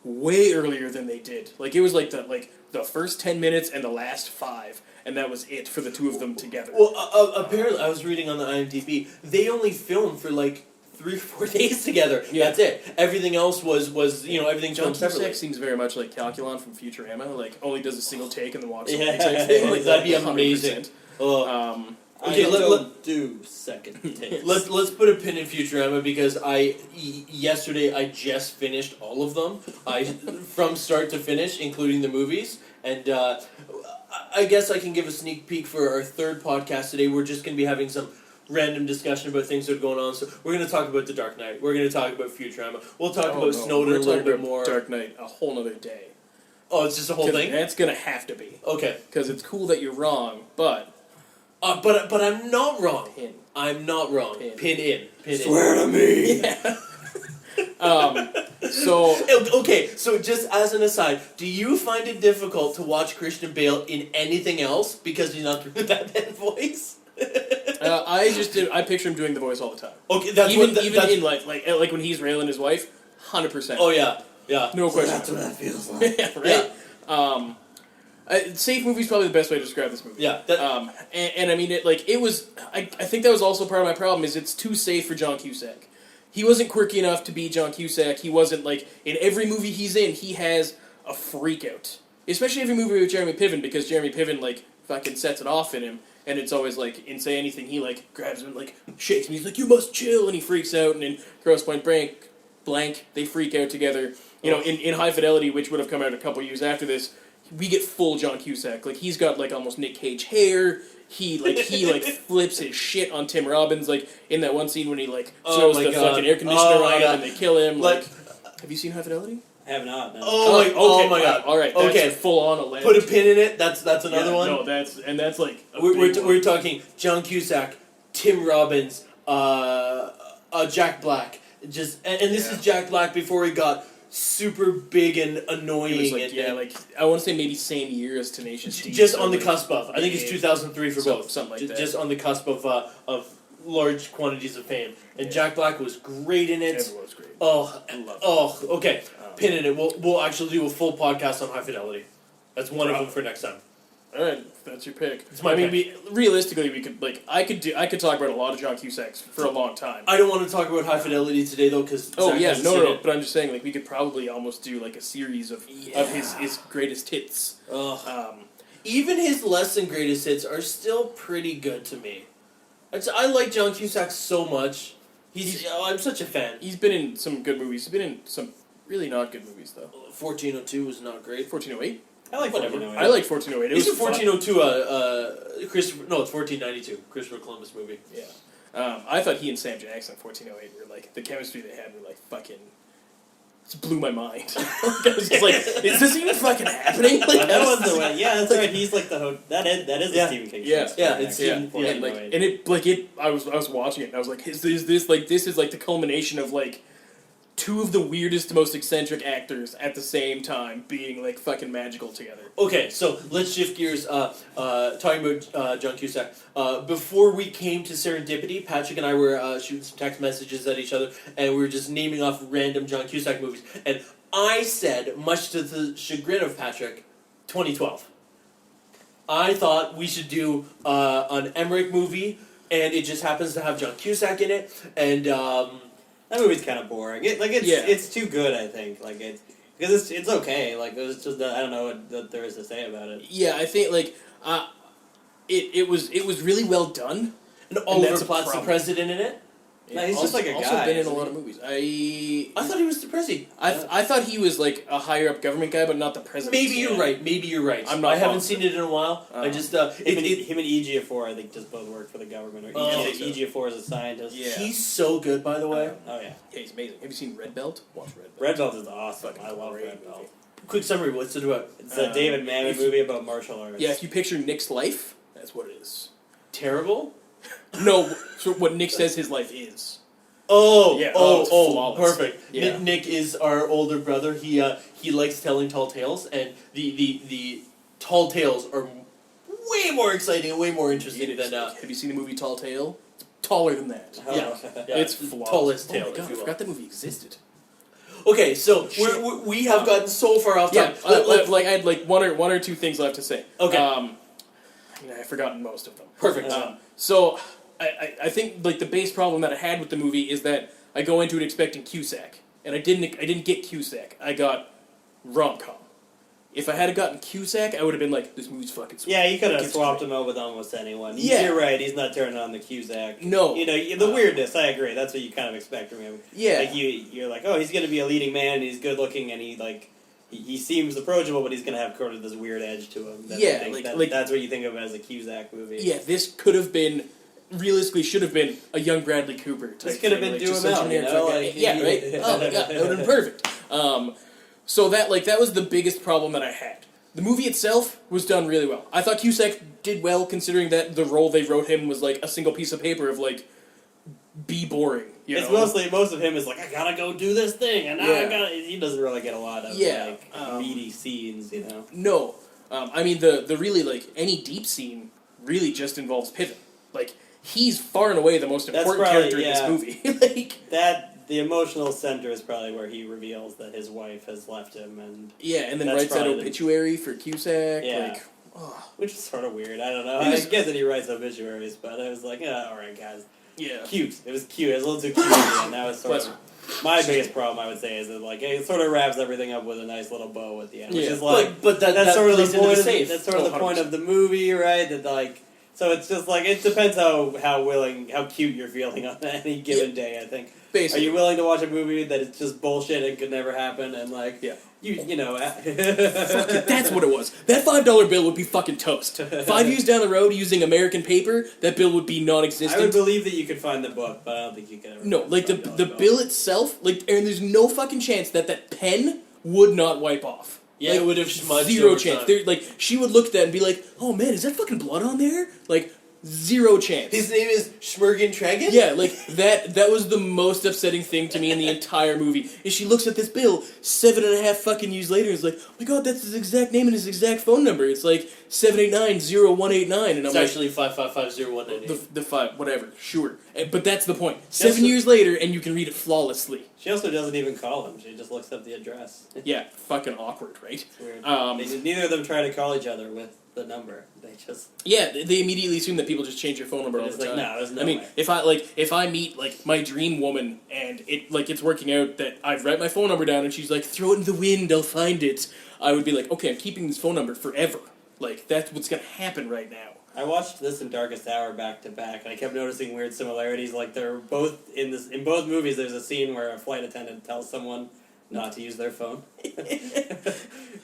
Speaker 1: way earlier than they did. Like, it was like the first 10 minutes and the last 5, and that was it for the two of them together.
Speaker 3: Well, apparently, I was reading on the IMDb, they only filmed for like 3 or 4 days together.
Speaker 1: Yeah.
Speaker 3: That's it. Everything else was everything
Speaker 1: John
Speaker 3: filmed separately.
Speaker 1: Cusack seems very much like Calculon from Futurama, like only does a single take and then walks away.
Speaker 2: Yeah.
Speaker 1: Type thing. Like,
Speaker 3: That'd be
Speaker 1: 100%.
Speaker 3: amazing.
Speaker 2: Okay,
Speaker 3: Okay,
Speaker 2: don't do second takes.
Speaker 3: Let's put a pin in Futurama because yesterday I just finished all of them. From start to finish, including the movies, and I guess I can give a sneak peek for our third podcast today. We're just going to be having some random discussion about things that are going on. So we're going to talk about The Dark Knight. We're going to talk about Futurama. We'll talk about Snowden
Speaker 1: We're
Speaker 3: a little
Speaker 1: talking
Speaker 3: bit
Speaker 1: about
Speaker 3: more.
Speaker 1: Dark Knight a whole nother day.
Speaker 3: Oh, it's just a whole thing?
Speaker 1: That's gonna have to be.
Speaker 3: Okay.
Speaker 1: Because it's cool that you're wrong, but
Speaker 3: But I'm not wrong.
Speaker 1: Pin.
Speaker 3: I'm not wrong.
Speaker 1: Pin.
Speaker 3: Pin in.
Speaker 2: Swear to me.
Speaker 1: Yeah. So
Speaker 3: Okay, so just as an aside, do you find it difficult to watch Christian Bale in anything else because he's not doing that Batman voice?
Speaker 1: I picture him doing the voice all the time.
Speaker 3: Okay, that's
Speaker 1: even
Speaker 3: what that's,
Speaker 1: in like when he's railing his wife, 100%.
Speaker 3: Oh yeah, yeah.
Speaker 1: No question.
Speaker 2: That's what that feels like.
Speaker 1: Yeah, right. Safe movie's probably the best way to describe this movie.
Speaker 3: Yeah.
Speaker 1: And I mean it was. I think that was also part of my problem is it's too safe for John Cusack. He wasn't quirky enough to be John Cusack. He wasn't like in every movie he's in. He has a freak out, especially every movie with Jeremy Piven because Jeremy Piven like fucking sets it off in him. And it's always like, in Say Anything, he like grabs him and like shakes him. He's like, you must chill, and he freaks out. And in Grosse Point Blank, they freak out together. You know, in High Fidelity, which would have come out a couple years after this, we get full John Cusack. Like he's got like almost Nick Cage hair. He flips his shit on Tim Robbins. Like in that one scene when he like throws the fucking air conditioner on him and they kill him. Like, have you seen High Fidelity?
Speaker 2: I have not. No.
Speaker 3: Oh my god!
Speaker 1: All right. That's
Speaker 3: Okay.
Speaker 1: full on a land.
Speaker 3: Put a pin in it. That's another one.
Speaker 1: No, that's like a
Speaker 3: We're
Speaker 1: big one.
Speaker 3: we're talking John Cusack, Tim Robbins, Jack Black. Just and this is Jack Black before he got super big and annoying.
Speaker 1: It was like I want to say maybe same year as Tenacious D.
Speaker 3: Just
Speaker 1: so
Speaker 3: on the
Speaker 1: like,
Speaker 3: cusp of. I think it's 2003 for both.
Speaker 1: Something like that.
Speaker 3: Just on the cusp of large quantities of fame. And Jack Black was great in it.
Speaker 1: Everyone was great.
Speaker 3: Okay. Pin in it. We'll actually do a full podcast on High Fidelity. That's one of them for next time.
Speaker 1: All right, that's your pick.
Speaker 3: It's my pick.
Speaker 1: Realistically, we could I could talk about a lot of John Cusacks for a long time.
Speaker 3: I don't want to talk about High Fidelity today though, because
Speaker 1: no. But I'm just saying, like we could probably almost do like a series of his greatest hits.
Speaker 3: Even his less than greatest hits are still pretty good to me. I like John Cusack so much. I'm such a fan.
Speaker 1: He's been in some good movies. He's been in some really not good movies though.
Speaker 3: 1402 was not great.
Speaker 1: 1408.
Speaker 2: I like
Speaker 3: Whatever.
Speaker 2: 1408.
Speaker 1: I like 1408. It was
Speaker 3: Isn't 1402 Christopher? No, it's 1492. Christopher Columbus movie.
Speaker 1: Yeah. I thought he and Sam Jackson in 1408 were like the chemistry they had were like fucking. It blew my mind. I was just like, is this even fucking happening? Like,
Speaker 2: That was the way. Yeah, that's right. He's like the that is a Stephen King.
Speaker 1: Yeah.
Speaker 2: show.
Speaker 3: Yeah, it's
Speaker 2: actually.
Speaker 1: I was watching it and I was like, is this like the culmination of like two of the weirdest, most eccentric actors at the same time being like fucking magical together.
Speaker 3: Okay, so let's shift gears. Talking about John Cusack. Before we came to Serendipity, Patrick and I were shooting some text messages at each other, and we were just naming off random John Cusack movies. And I said, much to the chagrin of Patrick, 2012. I thought we should do an Emmerich movie, and it just happens to have John Cusack in it, and
Speaker 2: That movie's kind of boring. It's too good. I think because it's okay. Like there's just I don't know what there is to say about it.
Speaker 1: Yeah, I think like it was really well done.
Speaker 3: and Oliver
Speaker 1: that's a
Speaker 3: Platt's the
Speaker 1: problem.
Speaker 3: president in it.
Speaker 2: No, he's just like a
Speaker 1: also
Speaker 2: guy,
Speaker 1: been in a
Speaker 2: isn't
Speaker 1: lot
Speaker 2: he?
Speaker 1: of movies.
Speaker 3: I thought he was the president.
Speaker 1: I thought he was like a higher up government guy, but not the president.
Speaker 3: Maybe you're right. Maybe you're right.
Speaker 1: I'm not
Speaker 3: I haven't
Speaker 1: positive.
Speaker 3: seen it in a while. I just
Speaker 2: Him and Ejiofor, I think, just both work for the government. Or
Speaker 3: Oh,
Speaker 2: Ejiofor is a scientist.
Speaker 1: Yeah.
Speaker 3: He's so good, by the way.
Speaker 2: Oh yeah.
Speaker 1: Yeah, he's amazing. Have you seen Red Belt? Watch Red Belt.
Speaker 2: Red Belt is awesome.
Speaker 1: Fucking
Speaker 2: I love
Speaker 1: great
Speaker 2: Red Belt.
Speaker 1: movie.
Speaker 3: Quick summary. What's it about?
Speaker 2: It's a David Mamet
Speaker 1: if-
Speaker 2: movie about martial arts.
Speaker 1: Yeah, if you picture Nick's life, that's what it is.
Speaker 3: Terrible.
Speaker 1: No, so what Nick says his life is.
Speaker 3: Oh,
Speaker 1: Yeah,
Speaker 3: oh,
Speaker 1: it's flawless.
Speaker 3: perfect.
Speaker 1: Yeah.
Speaker 3: Nick is our older brother. He likes telling tall tales, and the tall tales are way more exciting and way more interesting
Speaker 1: It is.
Speaker 3: than
Speaker 1: Have you seen the movie Tall Tale? It's taller than that.
Speaker 2: Oh.
Speaker 3: yeah.
Speaker 1: It's
Speaker 3: the
Speaker 1: flawless.
Speaker 3: tallest
Speaker 1: Oh
Speaker 3: tale.
Speaker 1: my god,
Speaker 3: if
Speaker 1: I
Speaker 3: you will.
Speaker 1: forgot that movie existed.
Speaker 3: Okay, so we have gotten so far off
Speaker 1: Yeah,
Speaker 3: topic.
Speaker 1: like I had like one or two things left to say.
Speaker 3: Okay.
Speaker 1: I've forgotten most of them.
Speaker 3: Perfect.
Speaker 1: So I think like the base problem that I had with the movie is that I go into it expecting Cusack, and I didn't get Cusack. I got rom-com. If I had gotten Cusack, I would have been like, this movie's fucking sweet.
Speaker 2: Yeah, you could have
Speaker 1: Like,
Speaker 2: swapped him out with almost anyone.
Speaker 1: Yeah.
Speaker 2: You're right, he's not turning on the Cusack.
Speaker 1: No.
Speaker 2: You know, the weirdness, I agree. That's what you kind of expect from him.
Speaker 1: Yeah.
Speaker 2: Like, you're like, oh, he's going to be a leading man, he's good looking, and he seems approachable, but he's going to have sort of this weird edge to him. That's what you think of as a Cusack movie.
Speaker 1: Yeah, this could have been, realistically, should have been a young Bradley Cooper type
Speaker 2: This could have
Speaker 1: thing,
Speaker 2: been
Speaker 1: like,
Speaker 2: Do
Speaker 1: just
Speaker 2: Him
Speaker 1: such
Speaker 2: Out,
Speaker 1: an
Speaker 2: you know?
Speaker 1: like,
Speaker 2: Like,
Speaker 1: yeah, right? Oh my god, that would have been perfect. So that was the biggest problem that I had. The movie itself was done really well. I thought Cusack did well, considering that the role they wrote him was like a single piece of paper of like, be boring. You
Speaker 2: It's
Speaker 1: know?
Speaker 2: most of him is like, I gotta go do this thing, and now
Speaker 1: Yeah.
Speaker 2: I gotta. He doesn't really get a lot of meaty scenes, you know.
Speaker 1: No. I mean, the really, like, any deep scene really just involves Piven. Like, he's far and away the most
Speaker 2: That's
Speaker 1: important
Speaker 2: probably-
Speaker 1: character
Speaker 2: yeah.
Speaker 1: in this movie. Like,
Speaker 2: The emotional center is probably where he reveals that his wife has left him, and
Speaker 1: yeah, and then
Speaker 2: That's
Speaker 1: writes that
Speaker 2: probably the-
Speaker 1: obituary for Cusack.
Speaker 2: Yeah.
Speaker 1: Like, oh,
Speaker 2: which is sort of weird. I don't know.
Speaker 1: It
Speaker 2: I
Speaker 1: was-
Speaker 2: get that he writes obituaries, but I was like, all right, guys,
Speaker 1: yeah.
Speaker 2: cute. It was cute. It was a little too cute, and that was sort
Speaker 1: Bless
Speaker 2: of my biggest problem. I would say is that like it sort of wraps everything up with a nice little bow at the end, which
Speaker 1: Yeah.
Speaker 2: is like
Speaker 3: but
Speaker 2: that's
Speaker 3: that
Speaker 2: sort of
Speaker 3: plays
Speaker 2: the
Speaker 3: into
Speaker 2: point.
Speaker 3: the
Speaker 2: Of,
Speaker 3: safe.
Speaker 2: that's sort of the point
Speaker 1: 100%.
Speaker 2: of the movie, right? That like. So it's just like it depends how cute you're feeling on any given day. I think.
Speaker 1: Basically.
Speaker 2: Are you willing to watch a movie that is just bullshit and could never happen and like
Speaker 1: Yeah.
Speaker 2: you know
Speaker 1: Fuck it, that's what it was. That $5 bill would be fucking toast. 5 years down the road, using American paper, that bill would be
Speaker 2: I would
Speaker 1: non-existent.
Speaker 2: believe that you could find the book, but I don't think you could ever.
Speaker 1: No,
Speaker 2: find
Speaker 1: like the
Speaker 2: $5
Speaker 1: bill itself, like, and there's no fucking chance that pen would not wipe off.
Speaker 3: Yeah,
Speaker 1: Like,
Speaker 3: it would have smudged
Speaker 1: zero
Speaker 3: over
Speaker 1: chance.
Speaker 3: time.
Speaker 1: There, like, she would look at that and be like, "Oh man, is that fucking blood on there?" Like, zero chance.
Speaker 3: His name is Schmergen Tragen?
Speaker 1: Yeah, like that was the most upsetting thing to me in the entire movie. Is she looks at this bill 7.5 fucking years later and is like, "Oh my god, that's his exact name and his exact phone number. It's like 789-0189," and I'm
Speaker 3: It's
Speaker 1: like,
Speaker 3: actually 5550198.
Speaker 1: the five, whatever, sure. But that's the point. 7
Speaker 2: so-
Speaker 1: years later, and you can read it flawlessly.
Speaker 2: She also doesn't even call him. She just looks up the address.
Speaker 1: Yeah, fucking awkward, right?
Speaker 2: It's weird.
Speaker 1: Um,
Speaker 2: Neither of them try to call each other with the number. They just.
Speaker 1: Yeah, they immediately assume that people just change their phone number all
Speaker 2: It's
Speaker 1: the
Speaker 2: like,
Speaker 1: time.
Speaker 2: no, there's no
Speaker 1: I mean,
Speaker 2: way.
Speaker 1: if I meet like my dream woman and it's working out that I've write my phone number down and she's like, throw it in the wind, I'll find it. I would be like, okay, I'm keeping this phone number forever. Like that's what's gonna happen right now.
Speaker 2: I watched this and Darkest Hour back to back, and I kept noticing weird similarities. Like they're both in both movies. There's a scene where a flight attendant tells someone not to use their phone.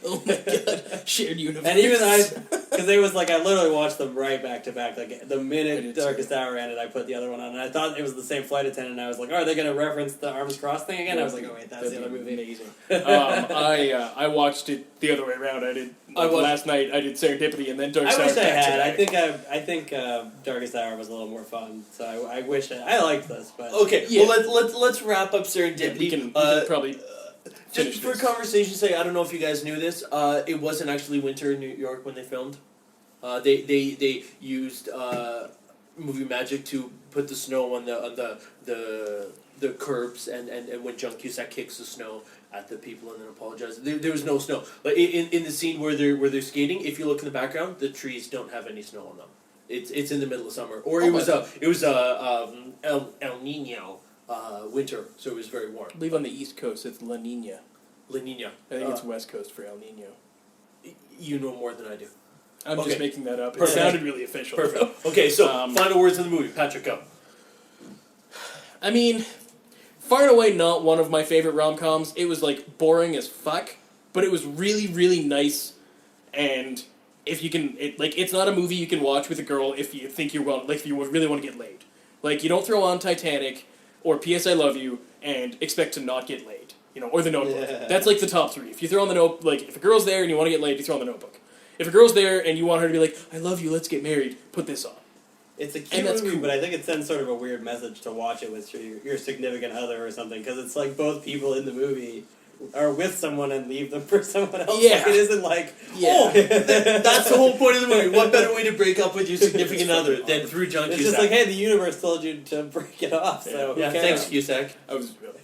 Speaker 1: Oh my god, shared universe.
Speaker 2: And even because it was like I literally watched them right back to back. Like the
Speaker 1: I
Speaker 2: minute
Speaker 1: did
Speaker 2: Darkest Hour ended, I put the other one on, and I thought it was the same flight attendant. And I was like, "Oh, are they going to reference the arms crossed thing again?" I was like, "Oh wait, that's the other movie."
Speaker 1: Amazing. I watched it the other way around. I did last night. I did Serendipity and then Darkest
Speaker 2: I
Speaker 1: Hour.
Speaker 2: wish I
Speaker 1: back to
Speaker 2: had.
Speaker 1: back.
Speaker 2: I think Darkest Hour was a little more fun. So I wish I liked this, but
Speaker 3: Okay,
Speaker 1: Yeah.
Speaker 3: well let's wrap up
Speaker 1: Yeah,
Speaker 3: Serendipity.
Speaker 1: we can probably finish
Speaker 3: Just for
Speaker 1: this.
Speaker 3: conversation's sake, I don't know if you guys knew this. It wasn't actually winter in New York when they filmed. They used movie magic to put the snow on the curbs and when John Cusack kicks the snow at the people and then apologizes. There was no snow. But in the scene where they're skating, if you look in the background, the trees don't have any snow on them. It's in the middle of summer, or it was El Nino winter, so it was very warm.
Speaker 1: I believe on the East Coast it's La Nina.
Speaker 3: La Nina.
Speaker 1: I think it's West Coast for El Nino.
Speaker 3: You know more than I do.
Speaker 1: I'm
Speaker 3: Okay.
Speaker 1: just making that up. It
Speaker 3: Perfect.
Speaker 1: sounded really official.
Speaker 3: Perfect. Okay, so final words of the movie. Patrick, go.
Speaker 1: I mean, far and away not one of my favorite rom-coms. It was like boring as fuck, but it was really, really nice. And if you can, it's not a movie you can watch with a girl if you think if you really want to get laid. Like, you don't throw on Titanic or P.S. I Love You and expect to not get laid. Or The Notebook.
Speaker 2: Yeah.
Speaker 1: That's like the top three. If you throw on if a girl's there and you want to get laid, you throw on The Notebook. If a girl's there and you want her to be like, I love you, let's get married, put this on.
Speaker 2: it's a
Speaker 1: And
Speaker 2: cute
Speaker 1: that's
Speaker 2: movie.
Speaker 1: cool.
Speaker 2: But I think it sends sort of a weird message to watch it with your significant other or something, because it's like both people in the movie are with someone and leave them for someone else.
Speaker 1: Yeah.
Speaker 2: Like, it isn't like
Speaker 1: Yeah.
Speaker 3: That's the whole point of the movie. What better way to break up with your significant other than through John
Speaker 2: It's
Speaker 3: Cusack?
Speaker 2: just like, hey, the universe told you to break it off. So
Speaker 3: yeah,
Speaker 2: who cares?
Speaker 3: thanks, Cusack.
Speaker 1: I was really...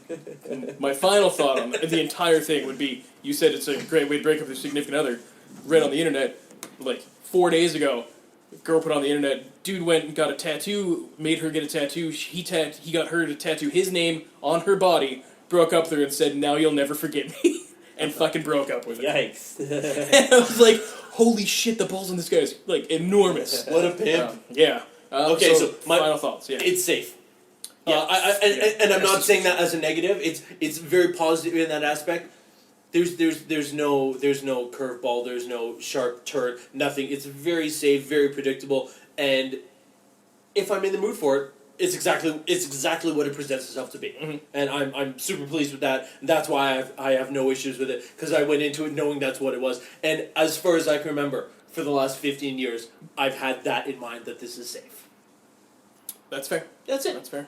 Speaker 1: And my final thought on the entire thing would be, you said it's a great way to break up with your significant other. Read on the internet, like 4 days ago, a girl put on the internet, dude went and got a tattoo, made her get a tattoo, he got her to tattoo his name on her body, broke up with her and said, now you'll never forget me, and fucking broke up with her.
Speaker 2: Yikes.
Speaker 1: And I was like, holy shit, the balls on this guy is, like, enormous.
Speaker 3: What a pimp.
Speaker 1: Yeah.
Speaker 3: Okay, so my
Speaker 1: final thoughts, yeah.
Speaker 3: It's safe.
Speaker 1: Yeah.
Speaker 3: And I'm not saying that as a negative. It's very positive in that aspect. There's no curveball. There's no sharp turn. Nothing. It's very safe, very predictable. And if I'm in the mood for it, it's exactly what it presents itself to be.
Speaker 1: Mm-hmm.
Speaker 3: And I'm super pleased with that. That's why I have no issues with it, because I went into it knowing that's what it was. And as far as I can remember, for the last 15 years, I've had that in mind, that this is safe.
Speaker 1: That's fair.
Speaker 3: That's it.
Speaker 1: That's fair.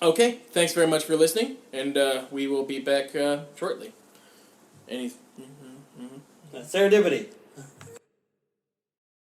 Speaker 1: Okay, thanks very much for listening, and we will be back shortly.
Speaker 2: Serendipity.